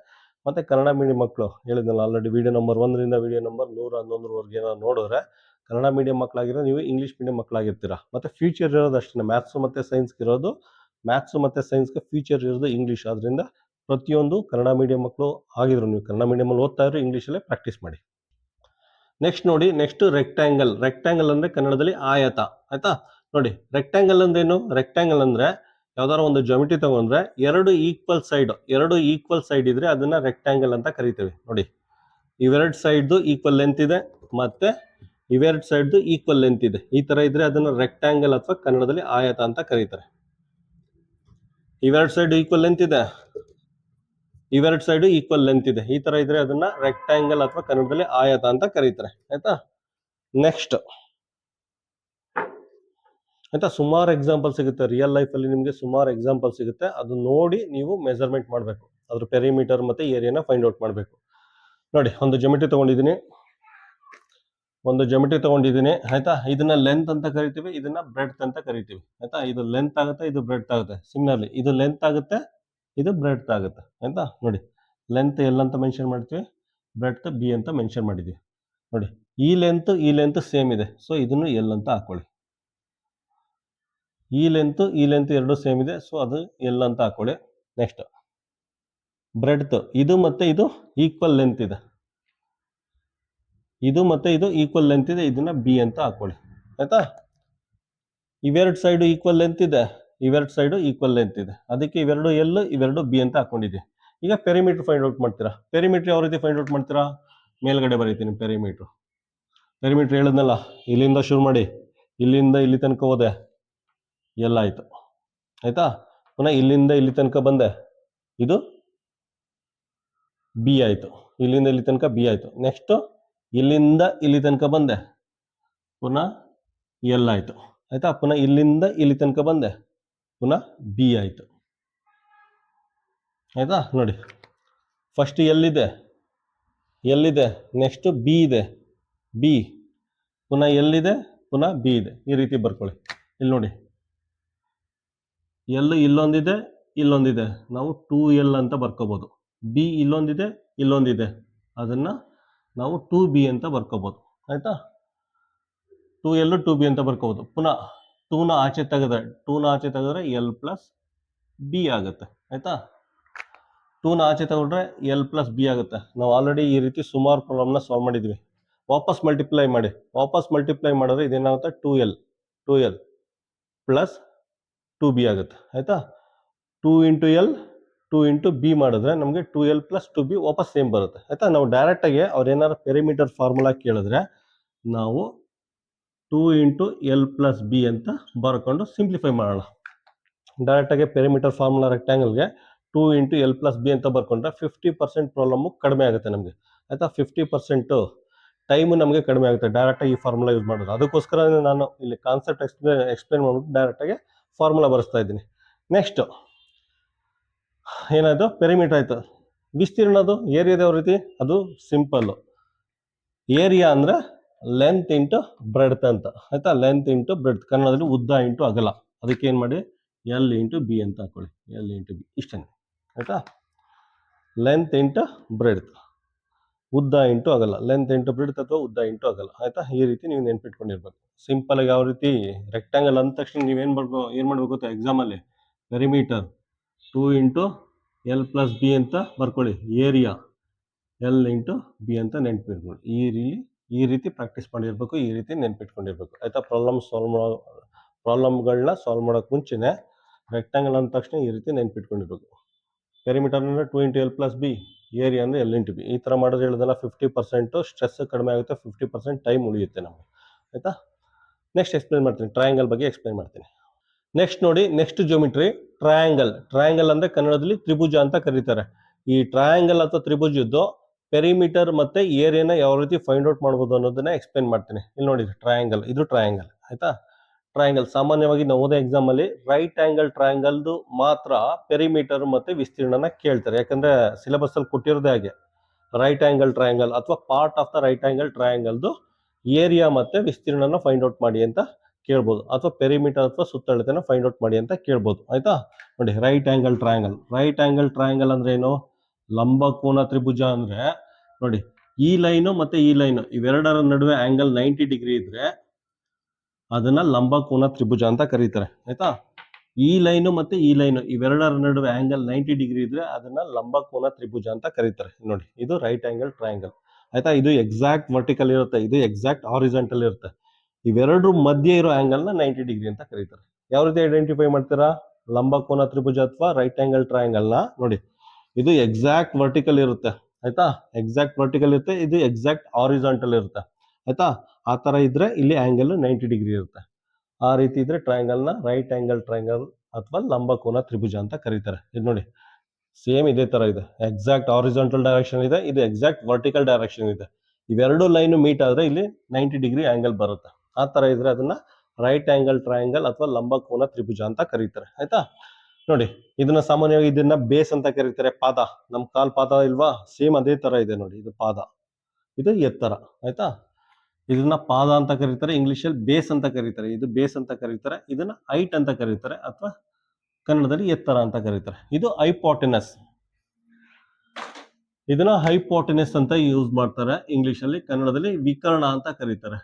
ಮತ್ತೆ ಕನ್ನಡ ಮೀಡಿಯಂ ಮಕ್ಕಳು ಹೇಳಿದ್ನಲ್ಲ already, video number 1 video number 111ವರೆಗೆ ನೋಡಿದ್ರೆ ಕನ್ನಡ ಮೀಡಿಯಂ ಮಕ್ಕಳಾಗಿರೋ ನೀವು ಇಂಗ್ಲೀಷ್ ಮೀಡಿಯಂ ಮಕ್ಕಳಾಗಿರ್ತೀರಾ. ಮತ್ತೆ ಫ್ಯೂಚರ್ ಇರೋದು ಅಷ್ಟೇ, ಮ್ಯಾಥ್ಸ್ ಮತ್ತೆ ಸೈನ್ಸ್ಗೆ ಫ್ಯೂಚರ್ ಇರೋದು ಇಂಗ್ಲೀಷ್. ಆದ್ರಿಂದ ಪ್ರತಿಯೊಂದು ಕನ್ನಡ ಮೀಡಿಯಂ ಮಕ್ಕಳು ಆಗಿದ್ರು ನೀವು ಕನ್ನಡ ಮೀಡಿಯಂ ಓದ್ತಾ ಇದ್ರು ಇಂಗ್ಲೀಷಲ್ಲೇ ಪ್ರಾಕ್ಟೀಸ್ ಮಾಡಿ. ನೆಕ್ಸ್ಟ್ ನೋಡಿ, ನೆಕ್ಸ್ಟ್ ರೆಕ್ಟ್ಯಾಂಗಲ್ ಅಂದ್ರೆ ಕನ್ನಡದಲ್ಲಿ ಆಯತ ಆಯ್ತಾ. ನೋಡಿ ರೆಕ್ಟ್ಯಾಂಗಲ್ ಅಂದ್ರೇನು? ರೆಕ್ಟ್ಯಾಂಗಲ್ ಅಂದ್ರೆ ಯಾವ್ದಾದ್ರು ಒಂದು ಜಾಮಿಟ್ರಿ ತಗೊಂಡ್ರೆ ಎರಡು ಈಕ್ವಲ್ ಸೈಡ್ ಇದ್ರೆ ಅದನ್ನ ರೆಕ್ಟ್ಯಾಂಗಲ್ ಅಂತ ಕರಿತೀವಿ. ನೋಡಿ ಇವೆರಡು ಸೈಡ್ದು ಈಕ್ವಲ್ ಲೆಂತ್ ಇದೆ, ಮತ್ತೆ ಇವೆರಡು ಸೈಡ್ದು ಈಕ್ವಲ್ ಲೆಂತ್ ಇದೆ. ಈ ತರ ಇದ್ರೆ ಅದನ್ನ ರೆಕ್ಟ್ಯಾಂಗಲ್ ಅಥವಾ ಕನ್ನಡದಲ್ಲಿ ಆಯತ ಅಂತ ಕರೀತಾರೆ. ಇವೆರಡು ಸೈಡ್ ಈಕ್ವಲ್ ಲೆಂತ್ ಇದೆ, ಈ ತರ ಇದ್ರೆ ಅದನ್ನ ರೆಕ್ಟ್ಯಾಂಗಲ್ ಅಥವಾ ಕನ್ನಡದಲ್ಲಿ ಆಯತ ಅಂತ ಕರೀತಾರೆ ಆಯ್ತಾ. ನೆಕ್ಸ್ಟ್ ಆಯ್ತಾ, ಸುಮಾರು ಎಕ್ಸಾಂಪಲ್ ಸಿಗುತ್ತೆ ರಿಯಲ್ ಲೈಫ್ ಅಲ್ಲಿ, ನಿಮ್ಗೆ ಸುಮಾರು ಎಕ್ಸಾಂಪಲ್ ಸಿಗುತ್ತೆ. ಅದು ನೋಡಿ ನೀವು ಮೆಜರ್ಮೆಂಟ್ ಮಾಡಬೇಕು, ಅದ್ರ ಪೆರಿಮೀಟರ್ ಮತ್ತೆ ಏರಿಯಾನ ಫೈಂಡ್ ಔಟ್ ಮಾಡಬೇಕು. ನೋಡಿ ಒಂದು ಜಾಮಿಟ್ರಿ ತಗೊಂಡಿದ್ದೀನಿ ಆಯ್ತಾ. ಇದನ್ನ ಲೆಂತ್ ಅಂತ ಕರಿತೀವಿ, ಇದನ್ನ ಬ್ರೆಡ್ತ್ ಅಂತ ಕರಿತೀವಿ ಆಯ್ತಾ. ಇದು ಲೆಂತ್ ಆಗುತ್ತೆ, ಇದು ಬ್ರೆಡ್ತ್ ಆಗುತ್ತೆ. ಸಿಮಿಲರ್ಲಿ ಇದು ಲೆಂತ್ ಆಗುತ್ತೆ, ಇದು ಬ್ರೆಡ್ತ್ ಆಗುತ್ತೆ ಆಯ್ತಾ. ನೋಡಿ ಲೆಂತ್ ಎಲ್ ಅಂತ ಮೆನ್ಷನ್ ಮಾಡ್ತೀವಿ, ಬ್ರೆಡ್ತ್ ಬಿ ಅಂತ ಮೆನ್ಷನ್ ಮಾಡಿದ್ವಿ. ನೋಡಿ ಈ ಲೆಂತ್ ಸೇಮ್ ಇದೆ, ಸೊ ಇದನ್ನು ಎಲ್ ಅಂತ ಹಾಕೊಳ್ಳಿ. ಈ ಲೆಂತ್ ಎರಡು ಸೇಮ್ ಇದೆ, ಸೊ ಅದು ಎಲ್ ಅಂತ ಹಾಕೊಳ್ಳಿ. ನೆಕ್ಸ್ಟ್ ಬ್ರೆಡ್ತ್, ಇದು ಮತ್ತೆ ಇದು ಈಕ್ವಲ್ ಲೆಂತ್ ಇದೆ, ಇದನ್ನ ಬಿ ಅಂತ ಹಾಕೊಳ್ಳಿ ಆಯ್ತಾ. ಇವೆರಡು ಸೈಡ್ ಈಕ್ವಲ್ ಲೆಂತ್ ಇದೆ, ಅದಕ್ಕೆ ಇವೆರಡು ಎಲ್ ಇವೆರಡು ಬಿ ಅಂತ ಹಾಕೊಂಡಿದ್ವಿ. ಈಗ ಪೆರಿಮೀಟರ್ ಫೈಂಡ್ ಔಟ್ ಮಾಡ್ತೀರಾ. ಪೆರಿಮೀಟರ್ ಯಾವ ರೀತಿ ಫೈಂಡ್ ಔಟ್ ಮಾಡ್ತೀರಾ? ಮೇಲ್ಗಡೆ ಬರೀತೀನಿ ಪೆರಿಮೀಟರ್. ಪೆರಿಮೀಟರ್ ಹೇಳಿದ್ನಲ್ಲ, ಇಲ್ಲಿಂದ ಶುರು ಮಾಡಿ ಇಲ್ಲಿಂದ ಇಲ್ಲಿ ತನಕ ಹೋದೆ, ಎಲ್ಲ ಆಯ್ತು. ಆಯ್ತಾ? ಪುನಃ ಇಲ್ಲಿಂದ ಇಲ್ಲಿ ತನಕ ಬಂದೆ, ಇದು ಬಿ ಆಯ್ತು. ಇಲ್ಲಿಂದ ಇಲ್ಲಿ ತನಕ ಬಿ ಆಯ್ತು. ನೆಕ್ಸ್ಟ್ ಇಲ್ಲಿಂದ ಇಲ್ಲಿ ತನಕ ಬಂದೆ, ಪುನಃ ಎಲ್ ಆಯ್ತು. ಆಯ್ತಾ? ಪುನಃ ಇಲ್ಲಿಂದ ಇಲ್ಲಿ ತನಕ ಬಂದೆ, ಪುನಃ ಬಿ ಆಯ್ತು. ಆಯ್ತಾ? ನೋಡಿ, ಫಸ್ಟ್ ಎಲ್ಲಿದೆ, ಎಲ್ಲಿದೆ, ನೆಕ್ಸ್ಟ್ ಬಿ ಇದೆ, ಬಿ, ಪುನಃ ಎಲ್ಲಿದೆ, ಪುನಃ ಬಿ ಇದೆ. ಈ ರೀತಿ ಬರ್ಕೊಳ್ಳಿ. ಇಲ್ಲಿ ನೋಡಿ, ಎಲ್ ಇಲ್ಲೊಂದಿದೆ, ಇಲ್ಲೊಂದಿದೆ, ನಾವು 2L ಅಂತ ಬರ್ಕೋಬಹುದು. ಬಿ ಇಲ್ಲೊಂದಿದೆ, ಇಲ್ಲೊಂದಿದೆ, ಅದನ್ನ ನಾವು 2B ಅಂತ ಬರ್ಕೋಬಹುದು. ಆಯ್ತಾ? 2L 2B ಅಂತ ಬರ್ಕೋಬಹುದು. ಪುನಃ 2ನ ಆಚೆ ತೆಗೆದ್ರೆ ಎಲ್ ಪ್ಲಸ್ ಬಿ ಆಗುತ್ತೆ. ಆಯ್ತಾ? 2ನ ಆಚೆ ತಗೊಂಡ್ರೆ ಎಲ್ ಪ್ಲಸ್ ಬಿ ಆಗುತ್ತೆ. ನಾವು ಆಲ್ರೆಡಿ ಈ ರೀತಿ ಸುಮಾರು ಪ್ರಾಬ್ಲಮ್ನ ಸಾಲ್ವ್ ಮಾಡಿದ್ವಿ. ವಾಪಸ್ ಮಲ್ಟಿಪ್ಲೈ ಮಾಡಿ, ವಾಪಸ್ ಮಲ್ಟಿಪ್ಲೈ ಮಾಡಿದ್ರೆ ಇದೇನಾಗುತ್ತೆ, 2L ಪ್ಲಸ್ 2B ಆಗುತ್ತೆ. ಆಯ್ತಾ? 2 ಇಂಟು ಎಲ್ 2 ಇಂಟು ಬಿ ಮಾಡಿದ್ರೆ ನಮಗೆ 2L ಪ್ಲಸ್ 2B ವಾಪಸ್ ಸೇಮ್ ಬರುತ್ತೆ. ಆಯ್ತಾ? ನಾವು ಡೈರೆಕ್ಟಾಗಿ ಅವ್ರೇನಾದ್ರು ಪೆರಿಮೀಟರ್ ಫಾರ್ಮುಲಾ ಕೇಳಿದ್ರೆ ನಾವು 2 ಇಂಟು ಎಲ್ ಪ್ಲಸ್ ಬಿ ಅಂತ ಬರ್ಕೊಂಡು ಸಿಂಪ್ಲಿಫೈ ಮಾಡೋಣ. ಡೈರೆಕ್ಟಾಗಿ ಪೆರಿಮೀಟರ್ ಫಾರ್ಮುಲಾ ರೆಕ್ಟ್ಯಾಂಗಲ್ಗೆ 2 ಇಂಟು ಎಲ್ ಪ್ಲಸ್ ಬಿ ಅಂತ ಬರ್ಕೊಂಡ್ರೆ 50% ಪ್ರಾಬ್ಲಮ್ಮು ಕಡಿಮೆ ಆಗುತ್ತೆ ನಮಗೆ. ಆಯ್ತಾ? 50% ಟೈಮು ನಮಗೆ ಕಡಿಮೆ ಆಗುತ್ತೆ ಡೈರೆಕ್ಟಾಗಿ ಈ ಫಾರ್ಮುಲಾ ಯೂಸ್ ಮಾಡೋದು. ಅದಕ್ಕೋಸ್ಕರ ನಾನು ಇಲ್ಲಿ ಕಾನ್ಸೆಪ್ಟ್ ಎಕ್ಸ್ಪ್ಲೇನ್ ಮಾಡ್ಬಿಟ್ಟು ಡೈರೆಕ್ಟಾಗಿ ಫಾರ್ಮುಲಾ ಬರೆಸ್ತಾ ಇದ್ದೀನಿ. ನೆಕ್ಸ್ಟ್ ಏನಾಯ್ತು, ಪೆರಿಮೀಟರ್ ಆಯ್ತು. ವಿಸ್ತೀರ್ಣದು ಏರಿಯಾದ ಯಾವ ರೀತಿ, ಅದು ಸಿಂಪಲ್ಲು. ಏರಿಯಾ ಅಂದರೆ ಲೆಂತ್ ಇಂಟು ಬ್ರೆಡ್ತ್ ಅಂತ. ಆಯ್ತಾ? ಲೆಂತ್ ಇಂಟು ಬ್ರೆಡ್ತ್, ಕನ್ನಡದಲ್ಲಿ ಉದ್ದ ಇಂಟು ಅಗಲ. ಅದಕ್ಕೆ ಏನು ಮಾಡಿ, ಎಲ್ ಇಂಟು ಬಿ ಅಂತ ಹಾಕೊಳ್ಳಿ. ಎಲ್ ಇಂಟು ಬಿ ಇಷ್ಟೇ. ಆಯ್ತಾ? ಲೆಂತ್ ಇಂಟು ಬ್ರೆಡ್ತ್, ಉದ್ದ ಇಂಟು ಅಗಲ. ಲೆಂತ್ ಇಂಟು ಬ್ರೆಡ್ತ್ ಅಥವಾ ಉದ್ದ ಇಂಟು ಅಗಲ. ಆಯ್ತಾ? ಈ ರೀತಿ ನೀವು ನೆನ್ಪಿಟ್ಕೊಂಡಿರ್ಬೇಕು. ಸಿಂಪಲ್ ಆಗಿ ಯಾವ ರೀತಿ ರೆಕ್ಟ್ಯಾಂಗಲ್ ಅಂದ ತಕ್ಷಣ ನೀವೇನು ಮಾಡಬೇಕು ಗೊತ್ತಾ, ಎಕ್ಸಾಮಲ್ಲಿ perimeter 2 into L plus B ಅಂತ ಬರ್ಕೊಳ್ಳಿ. ಏರಿಯಾ ಎಲ್ ಇಂಟು ಬಿ ಅಂತ ನೆನ್ಪಿಟ್ಕೊಳ್ಳಿ. ಈ ರೀತಿ ಪ್ರಾಕ್ಟೀಸ್ ಮಾಡಿರ್ಬೇಕು, ಈ ರೀತಿ ನೆನ್ಪಿಟ್ಕೊಂಡಿರ್ಬೇಕು. ಆಯ್ತಾ? ಪ್ರಾಬ್ಲಮ್ಗಳನ್ನ ಸಾಲ್ವ್ ಮಾಡೋಕೆ ಮುಂಚೆನೆ ರೆಕ್ಟ್ಯಾಂಗಲ್ ಅಂದ ತಕ್ಷಣ ಈ ರೀತಿ ನೆನ್ಪಿಟ್ಕೊಂಡಿರ್ಬೇಕು. ಪೆರಿಮೀಟರ್ ಅಂದರೆ 2 into L plus B, area ಅಂದರೆ ಎಲ್ ಇಂಟು ಬಿ. ಈ ಥರ ಮಾಡಿದ್ರೆ ಹೇಳಿದಲ್ಲ 50% ಸ್ಟ್ರೆಸ್ ಕಡಿಮೆ ಆಗುತ್ತೆ, 50% ಟೈಮ್ ಉಳಿಯುತ್ತೆ ನಮಗೆ. ಆಯಿತಾ? ನೆಕ್ಸ್ಟ್ ಎಕ್ಸ್ಪ್ಲೇನ್ ಮಾಡ್ತೀನಿ, ಟ್ರಯಾಂಗಲ್ ಬಗ್ಗೆ ಎಕ್ಸ್ಪ್ಲೇನ್ ಮಾಡ್ತೀನಿ. ನೆಕ್ಸ್ಟ್ ನೋಡಿ, ನೆಕ್ಸ್ಟ್ ಜಿಯೋಮೆಟ್ರಿ ಟ್ರಯಾಂಗಲ್ ಅಂದರೆ ಕನ್ನಡದಲ್ಲಿ ತ್ರಿಭುಜ ಅಂತ ಕರೀತಾರೆ. ಈ ಟ್ರಯಾಂಗಲ್ ಅಥವಾ ತ್ರಿಭುಜದ್ದು ಪೆರಿಮೀಟರ್ ಮತ್ತೆ ಏರಿಯಾನ ಯಾವ ರೀತಿ ಫೈಂಡ್ ಔಟ್ ಮಾಡ್ಬೋದು ಅನ್ನೋದನ್ನ ಎಕ್ಸ್ಪ್ಲೇನ್ ಮಾಡ್ತೀನಿ. ಇಲ್ಲಿ ನೋಡಿ, ಟ್ರಯಾಂಗಲ್, ಇದು ಟ್ರಯಾಂಗಲ್. ಆಯ್ತಾ? ಟ್ರಯಾಂಗಲ್ ಸಾಮಾನ್ಯವಾಗಿ ನಾವು ಓದೋ ಎಕ್ಸಾಮ್ ಅಲ್ಲಿ ರೈಟ್ ಆಂಗಲ್ ಟ್ರಯಾಂಗಲ್ದು ಮಾತ್ರ ಪೆರಿಮೀಟರ್ ಮತ್ತೆ ವಿಸ್ತೀರ್ಣನ ಕೇಳ್ತಾರೆ. ಯಾಕಂದ್ರೆ ಸಿಲೆಬಸ್ ಅಲ್ಲಿ ಕೊಟ್ಟಿರೋದೇ ಹಾಗೆ, ರೈಟ್ ಆಂಗಲ್ ಟ್ರಯಾಂಗಲ್ ಅಥವಾ part of the right angle ಟ್ರಯಾಂಗಲ್ದು ಏರಿಯಾ ಮತ್ತೆ ವಿಸ್ತೀರ್ಣನ ಫೈಂಡ್ ಔಟ್ ಮಾಡಿ ಅಂತ ಕೇಳ್ಬೋದು, ಅಥವಾ ಪೆರಿಮೀಟರ್ ಅಥವಾ ಸುತ್ತಳತೆನ ಫೈಂಡ್ ಔಟ್ ಮಾಡಿ ಅಂತ ಕೇಳ್ಬೋದು. ಆಯ್ತಾ? ನೋಡಿ, ರೈಟ್ ಆಂಗಲ್ ಟ್ರಯಾಂಗಲ್ ಅಂದ್ರೆ ಏನು, ಲಂಬಕೋನ ತ್ರಿಭುಜ ಅಂದ್ರೆ ನೋಡಿ, ಈ ಲೈನು ಮತ್ತೆ ಈ ಲೈನು ಇವೆರಡರ ನಡುವೆ ಆಂಗಲ್ 90 ಡಿಗ್ರಿ ಇದ್ರೆ ಅದನ್ನ ಲಂಬಕೋನ ತ್ರಿಭುಜ ಅಂತ ಕರೀತಾರೆ. ಆಯ್ತಾ? ಈ ಲೈನು ಮತ್ತೆ ಈ ಲೈನು ಇವೆರಡರ ನಡುವೆ ಆಂಗಲ್ 90 ಡಿಗ್ರಿ ಇದ್ರೆ ಅದನ್ನ ಲಂಬಕೋನ ತ್ರಿಭುಜ ಅಂತ ಕರೀತಾರೆ. ನೋಡಿ, ಇದು ರೈಟ್ ಆಂಗಲ್ ಟ್ರಯಾಂಗಲ್. ಆಯ್ತಾ? ಇದು ಎಕ್ಸಾಕ್ಟ್ ವರ್ಟಿಕಲ್ ಇರುತ್ತೆ, ಇದು ಎಕ್ಸಾಕ್ಟ್ ಹಾರಿಜಾಂಟಲ್ ಇರುತ್ತೆ. ಇವೆರಡರ ಮಧ್ಯೆ ಇರೋ ಆಂಗಲ್ನ 90 ಡಿಗ್ರಿ ಅಂತ ಕರೀತಾರೆ. ಯಾವ ರೀತಿ ಐಡೆಂಟಿಫೈ ಮಾಡ್ತೀರಾ ಲಂಬಕೋನ ತ್ರಿಭುಜ ಅಥವಾ ರೈಟ್ ಆಂಗಲ್ ಟ್ರಯಾಂಗಲ್ನ? ನೋಡಿ, ಇದು ಎಕ್ಸಾಕ್ಟ್ ವರ್ಟಿಕಲ್ ಇರುತ್ತೆ. ಆಯ್ತಾ? ಎಕ್ಸಾಕ್ಟ್ ವರ್ಟಿಕಲ್ ಇರುತ್ತೆ, ಇದು ಎಕ್ಸಾಕ್ಟ್ ಹಾರಿಜಾಂಟಲ್ ಇರುತ್ತೆ. ಆಯ್ತಾ? ಆ ತರ ಇದ್ರೆ ಇಲ್ಲಿ ಆಂಗಲ್ 90 ಡಿಗ್ರಿ ಇರುತ್ತೆ. ಆ ರೀತಿ ಇದ್ರೆ ಟ್ರಯಾಂಗಲ್ನ ರೈಟ್ ಆಂಗಲ್ ಟ್ರಯಾಂಗಲ್ ಅಥವಾ ಲಂಬಕೋನ ತ್ರಿಭುಜ ಅಂತ ಕರೀತಾರೆ. ಇದು ನೋಡಿ, ಸೇಮ್ ಇದೇ ತರ ಇದೆ. ಎಕ್ಸಾಕ್ಟ್ ಹಾರಿಜಾಂಟಲ್ ಡೈರೆಕ್ಷನ್ ಇದೆ, ಇದು ಎಕ್ಸಾಕ್ಟ್ ವರ್ಟಿಕಲ್ ಡೈರೆಕ್ಷನ್ ಇದೆ. ಇವೆರಡು ಲೈನ್ ಮೀಟ್ ಆದ್ರೆ ಇಲ್ಲಿ 90 ಡಿಗ್ರಿ ಆಂಗಲ್ ಬರುತ್ತೆ. ಆ ತರ ಇದ್ರೆ ಅದನ್ನ ರೈಟ್ ಆಂಗಲ್ ಟ್ರಯಾಂಗಲ್ ಅಥವಾ ಲಂಬಕೋನ ತ್ರಿಭುಜ ಅಂತ ಕರೀತಾರೆ. ಆಯ್ತಾ? ನೋಡಿ, ಇದನ್ನ ಸಾಮಾನ್ಯವಾಗಿ ಇದನ್ನ ಬೇಸ್ ಅಂತ ಕರೀತಾರೆ. ಪಾದ, ನಮ್ ಕಾಲ್ ಪಾದ ಇಲ್ವಾ, ಸೇಮ್ ಅದೇ ತರ ಇದೆ ನೋಡಿ. ಇದು ಪಾದ, ಇದು ಎತ್ತರ. ಆಯ್ತಾ? ಇದನ್ನ ಪಾದ ಅಂತ ಕರೀತಾರೆ, ಇಂಗ್ಲಿಷಲ್ಲಿ ಬೇಸ್ ಅಂತ ಕರೀತಾರೆ. ಇದು ಬೇಸ್ ಅಂತ ಕರೀತಾರೆ, ಇದನ್ನ ಹೈಟ್ ಅಂತ ಕರೀತಾರೆ, ಅಥವಾ ಕನ್ನಡದಲ್ಲಿ ಎತ್ತರ ಅಂತ ಕರೀತಾರೆ. ಇದು ಹೈಪೋಟೆನಸ್, ಇದನ್ನ ಹೈಪೋಟೆನಸ್ ಅಂತ ಯೂಸ್ ಮಾಡ್ತಾರೆ ಇಂಗ್ಲಿಷಲ್ಲಿ. ಕನ್ನಡದಲ್ಲಿ ವಿಕರ್ಣ ಅಂತ ಕರೀತಾರೆ.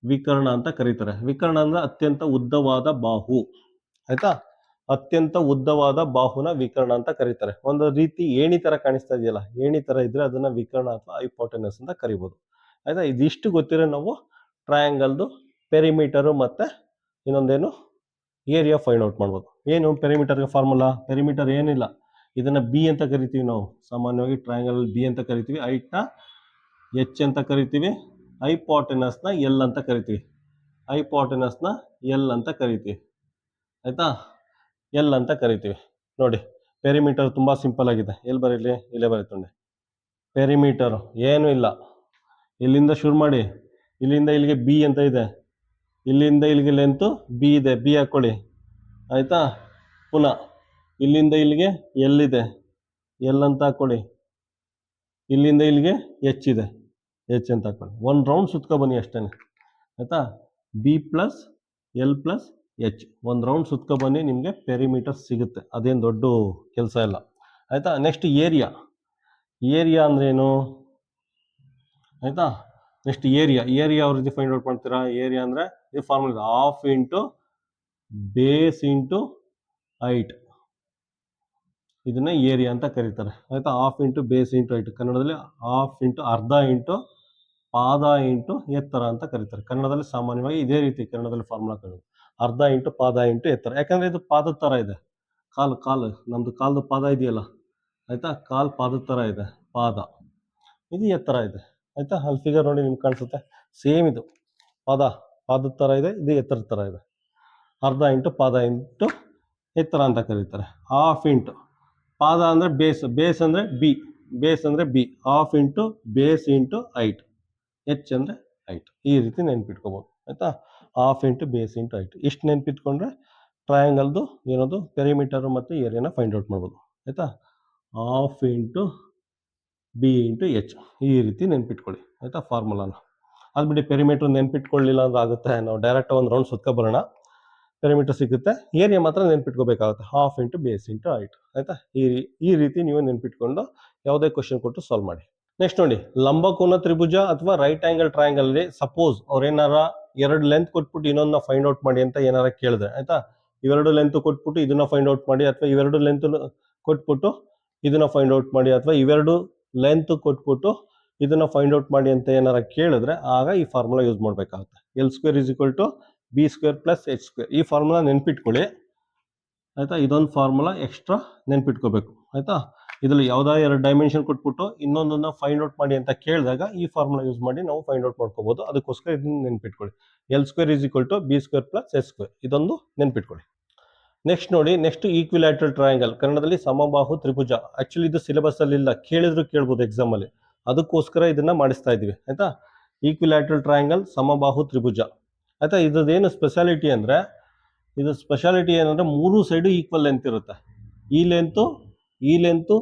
ವಿಕರ್ಣ ಅಂದ್ರೆ ಅತ್ಯಂತ ಉದ್ದವಾದ ಬಾಹು. ಆಯ್ತಾ? ಅತ್ಯಂತ ಉದ್ದವಾದ ಬಾಹುನ ವಿಕರ್ಣ ಅಂತ ಕರೀತಾರೆ. ಒಂದು ರೀತಿ ಏಣಿ ತರ ಕಾಣಿಸ್ತಾ ಇದೆಯಲ್ಲ, ಏಣಿ ತರ ಇದ್ರೆ ಅದನ್ನ ವಿಕರ್ಣ ಅಥವಾ ಹೈಪೋಟೆನಸ್ ಅಂತ ಕರಿಬಹುದು. ಆಯ್ತಾ? ಇದಿಷ್ಟು ಗೊತ್ತಿರೋ ನಾವು ಟ್ರಯಾಂಗಲ್ದು ಪೆರಿಮೀಟರು ಮತ್ತೆ ಇನ್ನೊಂದೇನು ಏರಿಯಾ ಫೈಂಡ್ ಔಟ್ ಮಾಡ್ಬೋದು. ಏನು ಪೆರಿಮೀಟರ್ಗೆ ಫಾರ್ಮುಲಾ? ಪೆರಿಮೀಟರ್ ಏನಿಲ್ಲ, ಇದನ್ನ ಬಿ ಅಂತ ಕರಿತೀವಿ ನಾವು ಸಾಮಾನ್ಯವಾಗಿ ಟ್ರಯಾಂಗಲ್ ಬಿ ಅಂತ ಕರಿತೀವಿ. ಹೈಟ್ನ ಎಚ್ ಅಂತ ಕರಿತೀವಿ, ಹೈಪಾಟೆನಸ್ನ ಎಲ್ ಅಂತ ಕರಿತೀವಿ. ಹೈಪಾಟೆನಸ್ನ ಎಲ್ ಅಂತ ಕರಿತೀವಿ, ಆಯ್ತಾ, ಎಲ್ ಅಂತ ಕರಿತೀವಿ. ನೋಡಿ ಪೆರಿಮೀಟರ್ ತುಂಬಾ ಸಿಂಪಲ್ ಆಗಿದೆ. ಎಲ್ಲಿ ಬರೀಲಿ, ಇಲ್ಲೇ ಬರೀತಂಡೆ. ಪೆರಿಮೀಟರ್ ಏನು ಇಲ್ಲ, ಇಲ್ಲಿಂದ ಶುರು ಮಾಡಿ ಇಲ್ಲಿಂದ ಇಲ್ಲಿಗೆ ಬಿ ಅಂತ ಇದೆ, ಇಲ್ಲಿಂದ ಇಲ್ಲಿಗೆ ಲೆಂತು ಬಿ ಇದೆ, ಬಿ ಹಾಕೊಳ್ಳಿ ಆಯ್ತಾ. ಪುನಃ ಇಲ್ಲಿಂದ ಇಲ್ಲಿಗೆ ಎಲ್ ಇದೆ, ಎಲ್ ಅಂತ ಹಾಕೊಳ್ಳಿ. ಇಲ್ಲಿಂದ ಇಲ್ಲಿಗೆ ಎಚ್ ಇದೆ, ಎಚ್ ಅಂತ ಹಾಕೊಳ್ಳಿ. ಒಂದು ರೌಂಡ್ ಸುತ್ಕೊ ಬನ್ನಿ ಅಷ್ಟೇ ಆಯ್ತಾ. B plus L plus H ಒಂದು ರೌಂಡ್ ಸುತ್ಕೊ ಬನ್ನಿ, ನಿಮಗೆ ಪೆರಿಮೀಟರ್ ಸಿಗುತ್ತೆ. ಅದೇನು ದೊಡ್ಡ ಕೆಲಸ ಇಲ್ಲ ಆಯ್ತಾ. Next area. ಏರಿಯಾ ಅಂದ್ರೆ ಏನು ಆಯ್ತಾ. ನೆಕ್ಸ್ಟ್ ಏರಿಯಾ ಯಾವ ರೀತಿ ಫೈಂಡ್ ಔಟ್ ಮಾಡ್ತೀರಾ? ಏರಿಯಾ ಅಂದ್ರೆ ಈ formula half into base into height, ಇದನ್ನ ಏರಿಯಾ ಅಂತ ಕರೀತಾರೆ ಆಯ್ತಾ. Half into base into height, ಕನ್ನಡದಲ್ಲಿ ಹಾಫ್ ಇಂಟು ಅರ್ಧ ಇಂಟು ಪಾದ ಇಂಟು ಎತ್ತರ ಅಂತ ಕರೀತಾರೆ. ಕನ್ನಡದಲ್ಲಿ ಸಾಮಾನ್ಯವಾಗಿ ಇದೇ ರೀತಿ ಕನ್ನಡದಲ್ಲಿ ಫಾರ್ಮುಲಾ ಕನ್ನಡ ಅರ್ಧ ಇಂಟು ಪಾದ ಇಂಟು ಎತ್ತರ. ಯಾಕಂದ್ರೆ ಇದು ಪಾದದ ತರ ಇದೆ, ಕಾಲು ನಮ್ದು ಕಾಲ್ದು ಪಾದ ಇದೆಯಲ್ಲ ಆಯ್ತಾ, ಪಾದದ ತರ ಇದೆ ಪಾದ, ಇದು ಎತ್ತರ ಇದೆ ಆಯ್ತಾ. ಅಲ್ಲಿ ಫಿಗರ್ ನೋಡಿ ನಿಮ್ಗೆ ಕಾಣಿಸುತ್ತೆ, ಸೇಮ್ ಇದು ಪಾದದ ತರ ಇದೆ, ಇದು ಎತ್ತರದ ತರ ಇದೆ. ಅರ್ಧ ಇಂಟು ಪಾದ ಇಂಟು ಎತ್ತರ ಅಂತ ಕರೀತಾರೆ. ಹಾಫ್ ಇಂಟು ಪಾದ ಅಂದ್ರೆ ಬೇಸ್ ಅಂದ್ರೆ B, half into base into height, H ಅಂದ್ರೆ ಹೈಟ್. ಈ ರೀತಿ ನೆನ್ಪಿಟ್ಕೋಬಹುದು ಆಯ್ತಾ. Half into base into height, ಇಷ್ಟು ನೆನ್ಪಿಟ್ಕೊಂಡ್ರೆ ಟ್ರಯಾಂಗಲ್ದು ಏನದು ಪೆರಿಮೀಟರ್ ಮತ್ತು ಏರಿಯಾನ ಫೈಂಡ್ ಔಟ್ ಮಾಡ್ಬೋದು ಆಯ್ತಾ. Half into B into H, ಈ ರೀತಿ ನೆನ್ಪಿಟ್ಕೊಳ್ಳಿ ಆಯ್ತಾ ಫಾರ್ಮುಲಾನ. ಅದು ಬಿಡಿ, ಪೆರಿಮೀಟರ್ ನೆನ್ಪಿಟ್ಕೊಳ್ಳಿಲ್ಲ ಅಂದ್ರೆ ಆಗುತ್ತೆ, ನಾವು ಡೈರೆಕ್ಟ್ ಒಂದು ರೌಂಡ್ ಸುತ್ಕೊ ಬರೋಣ, ಪೆರಿಮೀಟರ್ ಸಿಗುತ್ತೆ. ಏರಿಯಾ ಮಾತ್ರ ನೆನ್ಪಿಟ್ಕೋಬೇಕಾಗುತ್ತೆ, half into base into height ಆಯ್ತಾ. ಈ ರೀತಿ ನೀವು ನೆನ್ಪಿಟ್ಕೊಂಡು ಯಾವುದೇ ಕ್ವಶನ್ ಕೊಟ್ಟು ಸಾಲ್ವ್ ಮಾಡಿ. ನೆಕ್ಸ್ಟ್ ನೋಡಿ, ಲಂಬಕೋನ ತ್ರಿಭುಜ ಅಥವಾ ರೈಟ್ ಆಂಗಲ್ ಟ್ರಯಾಂಗಲ್ ಅಲ್ಲಿ ಸಪೋಸ್ ಅವ್ರೇನಾರ ಎರಡು ಲೆಂತ್ ಕೊಟ್ಬಿಟ್ಟು ಇನ್ನೊಂದನ್ನ ಫೈಂಡ್ ಔಟ್ ಮಾಡಿ ಅಂತ ಏನಾರ ಕೇಳಿದ್ರೆ ಆಯ್ತಾ, ಇವೆರಡು ಲೆಂತ್ ಕೊಟ್ಬಿಟ್ಟು ಇದನ್ನ ಫೈಂಡ್ ಔಟ್ ಮಾಡಿ, ಅಥವಾ ಇವೆರಡು ಲೆಂತ್ ಕೊಟ್ಬಿಟ್ಟು ಇದನ್ನ ಫೈಂಡ್ ಔಟ್ ಮಾಡಿ, ಅಥವಾ ಇವೆರಡು ಲೆಂತ್ ಕೊಟ್ಬಿಟ್ಟು ಇದನ್ನ ಫೈಂಡ್ ಔಟ್ ಮಾಡಿ ಅಂತ ಏನಾರ ಕೇಳಿದ್ರೆ ಆಗ ಈ ಫಾರ್ಮುಲಾ ಯೂಸ್ ಮಾಡಬೇಕಾಗುತ್ತೆ. L square is equal to B square plus H square. ಈ ಫಾರ್ಮುಲಾ ನೆನ್ಪಿಟ್ಕೊಳ್ಳಿ ಆಯ್ತಾ. ಇದೊಂದು ಫಾರ್ಮುಲಾ ಎಕ್ಸ್ಟ್ರಾ ನೆನ್ಪಿಟ್ಕೋಬೇಕು ಆಯ್ತಾ. ಇದರಲ್ಲಿ ಯಾವುದೋ ಎರಡು ಡೈಮೆನ್ಷನ್ ಕೊಟ್ಬಿಟ್ಟು ಇನ್ನೊಂದನ್ನ ಫೈಂಡ್ ಔಟ್ ಮಾಡಿ ಅಂತ ಕೇಳಿದಾಗ ಈ ಫಾರ್ಮುಲಾ ಯೂಸ್ ಮಾಡಿ ನಾವು ಫೈಂಡ್ ಔಟ್ ಮಾಡ್ಕೋಬಹುದು. ಅದಕ್ಕೋಸ್ಕರ ಇದನ್ನ ನೆನ್ಪಿಟ್ಕೊಳ್ಳಿ. L square is equal to B square plus H square, ಇದೊಂದು ನೆನ್ಪಿಟ್ಕೊಳ್ಳಿ. ನೆಕ್ಸ್ಟ್ ನೋಡಿ, ನೆಕ್ಸ್ಟ್ ಈಕ್ವಿಲ್ಯಾಟ್ರಲ್ ಟ್ರಯಾಂಗಲ್, ಕನ್ನಡದಲ್ಲಿ ಸಮಬಾಹು ತ್ರಿಭುಜ. ಆಕ್ಚುಲಿ ಇದು ಸಿಲೆಬಸ್ ಅಲ್ಲಿ ಇಲ್ಲ, ಕೇಳಿದ್ರು ಕೇಳ್ಬೋದು ಎಕ್ಸಾಮ್ ಅಲ್ಲಿ, ಅದಕ್ಕೋಸ್ಕರ ಇದನ್ನ ಮಾಡಿಸ್ತಾ ಇದೀವಿ ಆಯ್ತಾ. ಈಕ್ವಿಲ್ಯಾಟ್ರಲ್ ಟ್ರಯಾಂಗಲ್ ಸಮಬಾಹು ತ್ರಿಭುಜ ಆಯ್ತಾ. ಇದೇನು ಸ್ಪೆಷಾಲಿಟಿ ಅಂದ್ರೆ, ಇದು ಸ್ಪೆಷಾಲಿಟಿ ಏನಂದ್ರೆ ಮೂರು ಸೈಡು ಈಕ್ವಲ್ ಲೆಂತ್ ಇರುತ್ತೆ. ಈ ಲೆಂತು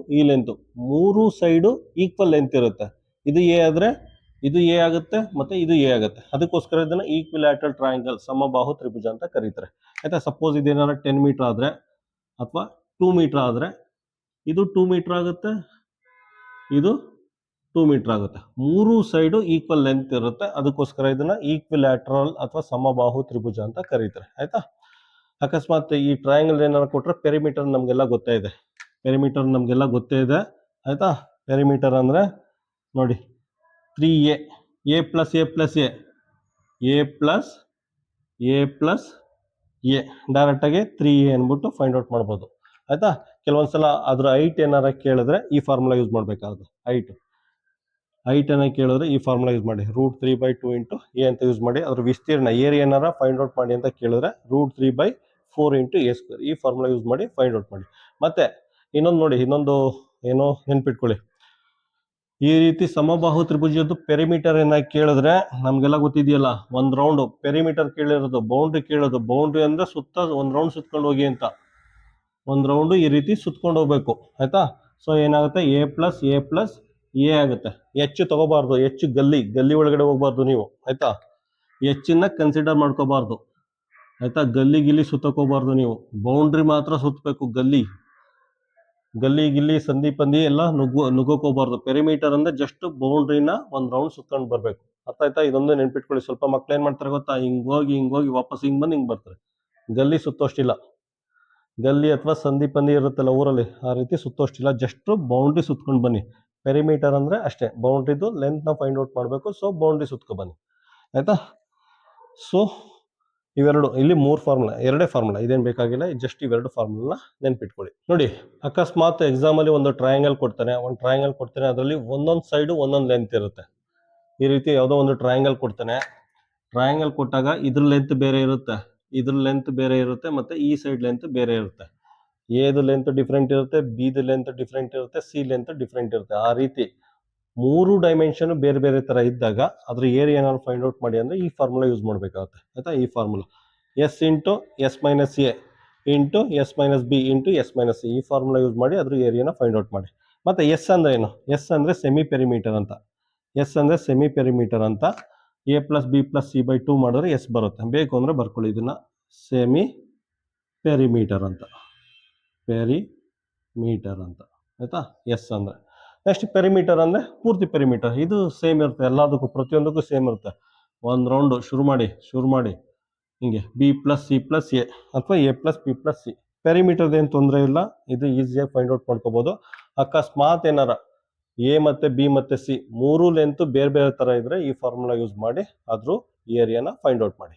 ಮೂರು ಸೈಡು ಈಕ್ವಲ್ ಲೆಂತ್ ಇರುತ್ತೆ. ಇದು ಎ ಆದ್ರೆ ಇದು ಎ ಆಗುತ್ತೆ, ಮತ್ತೆ ಇದು ಎ ಆಗುತ್ತೆ. ಅದಕ್ಕೋಸ್ಕರ ಇದನ್ನ ಈಕ್ವಿಲ್ಯಾಟ್ರಲ್ ಟ್ರಯಾಂಗಲ್ ಸಮಬಾಹು ತ್ರಿಭುಜ ಅಂತ ಕರೀತಾರೆ ಆಯ್ತಾ. ಸಪೋಸ್ ಇದೇನಾರ 10 ಮೀಟರ್ ಆದ್ರೆ ಅಥವಾ 2 ಮೀಟರ್ ಆದ್ರೆ ಇದು 2 ಮೀಟರ್ ಆಗುತ್ತೆ, ಇದು 2 ಮೀಟರ್ ಆಗುತ್ತೆ. ಮೂರು ಸೈಡು ಈಕ್ವಲ್ ಲೆಂತ್ ಇರುತ್ತೆ, ಅದಕ್ಕೋಸ್ಕರ ಇದನ್ನ ಈಕ್ವಿಲ್ಯಾಟ್ರಲ್ ಅಥವಾ ಸಮಬಾಹು ತ್ರಿಭುಜ ಅಂತ ಕರೀತಾರೆ ಆಯ್ತಾ. ಅಕಸ್ಮಾತ್ ಈ ಟ್ರಯಾಂಗಲ್ ಏನಾರು ಕೊಟ್ರೆ ಪೆರಿಮೀಟರ್ ನಮ್ಗೆಲ್ಲ ಗೊತ್ತೇ ಇದೆ, ಆಯ್ತಾ. ಪೆರಿಮೀಟರ್ ಅಂದ್ರೆ ನೋಡಿ 3a, a plus A direct ಆಗಿ 3a ಅನ್ಬಿಟ್ಟು ಫೈಂಡ್ ಔಟ್ ಮಾಡ್ಬೋದು ಆಯ್ತಾ. ಕೆಲವೊಂದ್ಸಲ ಅದ್ರ ಹೈಟ್ ಏನಾರ ಕೇಳಿದ್ರೆ ಈ ಫಾರ್ಮುಲಾ ಯೂಸ್ ಮಾಡ್ಬೇಕಾಗುತ್ತೆ. ಹೈಟ್ ಅನ್ನ ಕೇಳಿದ್ರೆ ಈ ಫಾರ್ಮುಲಾ ಯೂಸ್ ಮಾಡಿ, √3/2 ಇಂಟು ಎ ಅಂತ ಯೂಸ್ ಮಾಡಿ. ಅದ್ರ ವಿಸ್ತೀರ್ಣ ಏರಿಯಾ ಏನಾರ ಫೈಂಡ್ ಔಟ್ ಮಾಡಿ ಅಂತ ಕೇಳಿದ್ರೆ √3/4 ಇಂಟು ಎ ಸ್ಕ್ವೇರ್, ಈ ಫಾರ್ಮುಲಾ ಯೂಸ್ ಮಾಡಿ ಫೈಂಡ್ ಔಟ್ ಮಾಡಿ. ಮತ್ತೆ ಇನ್ನೊಂದು ಏನೋ ನೆನ್ಪಿಟ್ಕೊಳ್ಳಿ, ಈ ರೀತಿ ಸಮಬಾಹು ತ್ರಿಭುಜದ್ದು ಪೆರಿಮೀಟರ್ ಏನಾಗಿ ಕೇಳಿದ್ರೆ ನಮ್ಗೆಲ್ಲ ಗೊತ್ತಿದೆಯಲ್ಲ, ಒಂದ್ ರೌಂಡ್ ಪೆರಿಮೀಟರ್ ಕೇಳಿರೋದು, ಬೌಂಡ್ರಿ ಅಂದ್ರೆ ಒಂದ್ ರೌಂಡ್ ಸುತ್ಕೊಂಡು ಹೋಗಿ ಅಂತ, ಒಂದ್ ರೌಂಡ್ ಈ ರೀತಿ ಸುತ್ಕೊಂಡು ಹೋಗ್ಬೇಕು ಆಯ್ತಾ. ಸೊ ಏನಾಗುತ್ತೆ, ಎ ಪ್ಲಸ್ ಎ ಆಗುತ್ತೆ. ಹೆಚ್ಚು ತಗೋಬಾರ್ದು, ಹೆಚ್ಚು ಗಲ್ಲಿ ಒಳಗಡೆ ಹೋಗ್ಬಾರ್ದು ನೀವು ಆಯ್ತಾ. ಹೆಚ್ಚನ್ನ ಕನ್ಸಿಡರ್ ಮಾಡ್ಕೋಬಾರ್ದು ಆಯ್ತಾ. ಗಿಲ್ಲಿ ಸುತ್ತಕೋಬಾರ್ದು ನೀವು, ಬೌಂಡ್ರಿ ಮಾತ್ರ ಸುತ್ತಬೇಕು. ಗಿಲ್ಲಿ ಸಂಧಿ ಪಂದಿ ಎಲ್ಲ ನುಗ್ಗೋಕೋಬಾರ್ದು. ಪೆರಿಮೀಟರ್ ಅಂದ್ರೆ ಜಸ್ಟ್ ಬೌಂಡ್ರಿನ ಒಂದ್ ರೌಂಡ್ ಸುತ್ಕೊಂಡು ಬರ್ಬೇಕು, ಅರ್ಥ ಆಯ್ತಾ. ಇದೊಂದು ನೆನ್ಪಿಟ್ಕೊಳ್ಳಿ. ಸ್ವಲ್ಪ ಮಕ್ಳು ಏನ್ ಮಾಡ್ತಾರೆ ಗೊತ್ತಾ, ಹಿಂಗ್ ಹೋಗಿ ವಾಪಸ್ ಹಿಂಗ್ ಬಂದು ಹಿಂಗ್ ಬರ್ತಾರೆ. ಗಲ್ಲಿ ಸುತ್ತೋಷ್ಟಿಲ್ಲ, ಗಲ್ಲಿ ಅಥವಾ ಸಂಧಿ ಪಂದಿ ಇರುತ್ತಲ್ಲ ಊರಲ್ಲಿ, ಆ ರೀತಿ ಸುತ್ತೋಷ್ಟಿಲ್ಲ, ಜಸ್ಟ್ ಬೌಂಡ್ರಿ ಸುತ್ಕೊಂಡು ಬನ್ನಿ. ಪೆರಿಮೀಟರ್ ಅಂದ್ರೆ ಅಷ್ಟೇ, ಬೌಂಡ್ರಿದು ಲೆಂತ್ ನ ಫೈಂಡ್ ಔಟ್ ಮಾಡಬೇಕು. ಸೊ ಬೌಂಡ್ರಿ ಸುತ್ಕೊ ಬನ್ನಿ ಆಯ್ತಾ. ಸೊ ಇವೆರಡು ಇಲ್ಲಿ 3 ಫಾರ್ಮುಲಾ, ಎರಡೇ ಫಾರ್ಮುಲಾ, ಇದೇನು ಬೇಕಾಗಿಲ್ಲ. ಜಸ್ಟ್ ಇವೆರಡು ಫಾರ್ಮುಲಾ ನೆನ್ಪಿಟ್ಕೊಳ್ಳಿ. ನೋಡಿ, ಅಕಸ್ಮಾತ್ ಎಕ್ಸಾಮಲ್ಲಿ ಒಂದು ಟ್ರಯಾಂಗಲ್ ಕೊಡ್ತಾನೆ, ಅದರಲ್ಲಿ ಒಂದೊಂದು ಸೈಡು ಒಂದೊಂದು ಲೆಂತ್ ಇರುತ್ತೆ. ಈ ರೀತಿ ಯಾವುದೋ ಒಂದು ಟ್ರಯಾಂಗಲ್ ಕೊಡ್ತಾನೆ. ಟ್ರಯಾಂಗಲ್ ಕೊಟ್ಟಾಗ ಇದ್ರ ಲೆಂತ್ ಬೇರೆ ಇರುತ್ತೆ, ಇದ್ರ ಲೆಂತ್ ಬೇರೆ ಇರುತ್ತೆ, ಮತ್ತೆ ಈ ಸೈಡ್ ಲೆಂತ್ ಬೇರೆ ಇರುತ್ತೆ. ಎದು ಲೆಂತ್ ಡಿಫ್ರೆಂಟ್ ಇರುತ್ತೆ, ಬಿದು ಲೆಂತ್ ಡಿಫ್ರೆಂಟ್ ಇರುತ್ತೆ, ಸಿ ಲೆಂತ್ ಡಿಫ್ರೆಂಟ್ ಇರುತ್ತೆ. ಆ ರೀತಿ 3 ಡೈಮೆನ್ಷನ್ ಬೇರೆ ಬೇರೆ ತರ ಇದ್ದಾಗ ಅದ್ರ ಏರಿಯಾನ ಫೈಂಡ್ ಔಟ್ ಮಾಡಿ ಅಂದ್ರೆ ಈ ಫಾರ್ಮುಲಾ ಯೂಸ್ ಮಾಡಬೇಕಾಗುತ್ತೆ. ಆಯ್ತಾ? ಈ formula S into S minus A into S minus B into S minus C, ಈ ಫಾರ್ಮುಲಾ ಯೂಸ್ ಮಾಡಿ ಅದ್ರ ಏರಿಯಾನ ಫೈಂಡ್ ಔಟ್ ಮಾಡಿ. ಮತ್ತೆ ಎಸ್ ಅಂದ್ರೆ ಏನು? ಎಸ್ ಅಂದ್ರೆ ಸೆಮಿ ಪೆರಿಮೀಟರ್ ಅಂತ. ಎಸ್ ಅಂದ್ರೆ ಸೆಮಿ ಪೆರಿಮೀಟರ್ ಅಂತ. A plus B plus C by 2 ಮಾಡಿದ್ರೆ ಎಸ್ ಬರುತ್ತೆ. ಬೇಕು ಅಂದ್ರೆ ಬರ್ಕೊಳ್ಳಿ ಇದನ್ನ, ಸೆಮಿ ಪೆರಿಮೀಟರ್ ಅಂತ, ಪೆರಿಮೀಟರ್ ಅಂತ. ಆಯ್ತಾ? ಎಸ್ ಅಂದ್ರೆ. ನೆಕ್ಸ್ಟ್ ಪೆರಿಮೀಟರ್ ಅಂದ್ರೆ ಪೂರ್ತಿ ಪೆರಿಮೀಟರ್. ಇದು ಸೇಮ್ ಇರುತ್ತೆ ಎಲ್ಲದಕ್ಕೂ, ಪ್ರತಿಯೊಂದಕ್ಕೂ ಸೇಮ್ ಇರುತ್ತೆ. ಒಂದು ರೌಂಡ್ ಶುರು ಮಾಡಿ ಹಿಂಗೆ B plus C plus A ಅಥವಾ A plus B plus C. ಪೆರಿಮೀಟರ್ದು ಏನು ತೊಂದರೆ ಇಲ್ಲ, ಇದು ಈಸಿಯಾಗಿ ಫೈಂಡ್ ಔಟ್ ಮಾಡ್ಕೋಬಹುದು. ಅಕಸ್ಮಾತ್ ಏನಾರ ಎ ಮತ್ತೆ ಬಿ ಮತ್ತೆ ಸಿ 3 ಲೆಂತ್ ಬೇರೆ ಬೇರೆ ತರ ಇದ್ರೆ ಈ ಫಾರ್ಮುಲಾ ಯೂಸ್ ಮಾಡಿ ಅದ್ರ ಏರಿಯಾನ ಫೈಂಡ್ ಔಟ್ ಮಾಡಿ.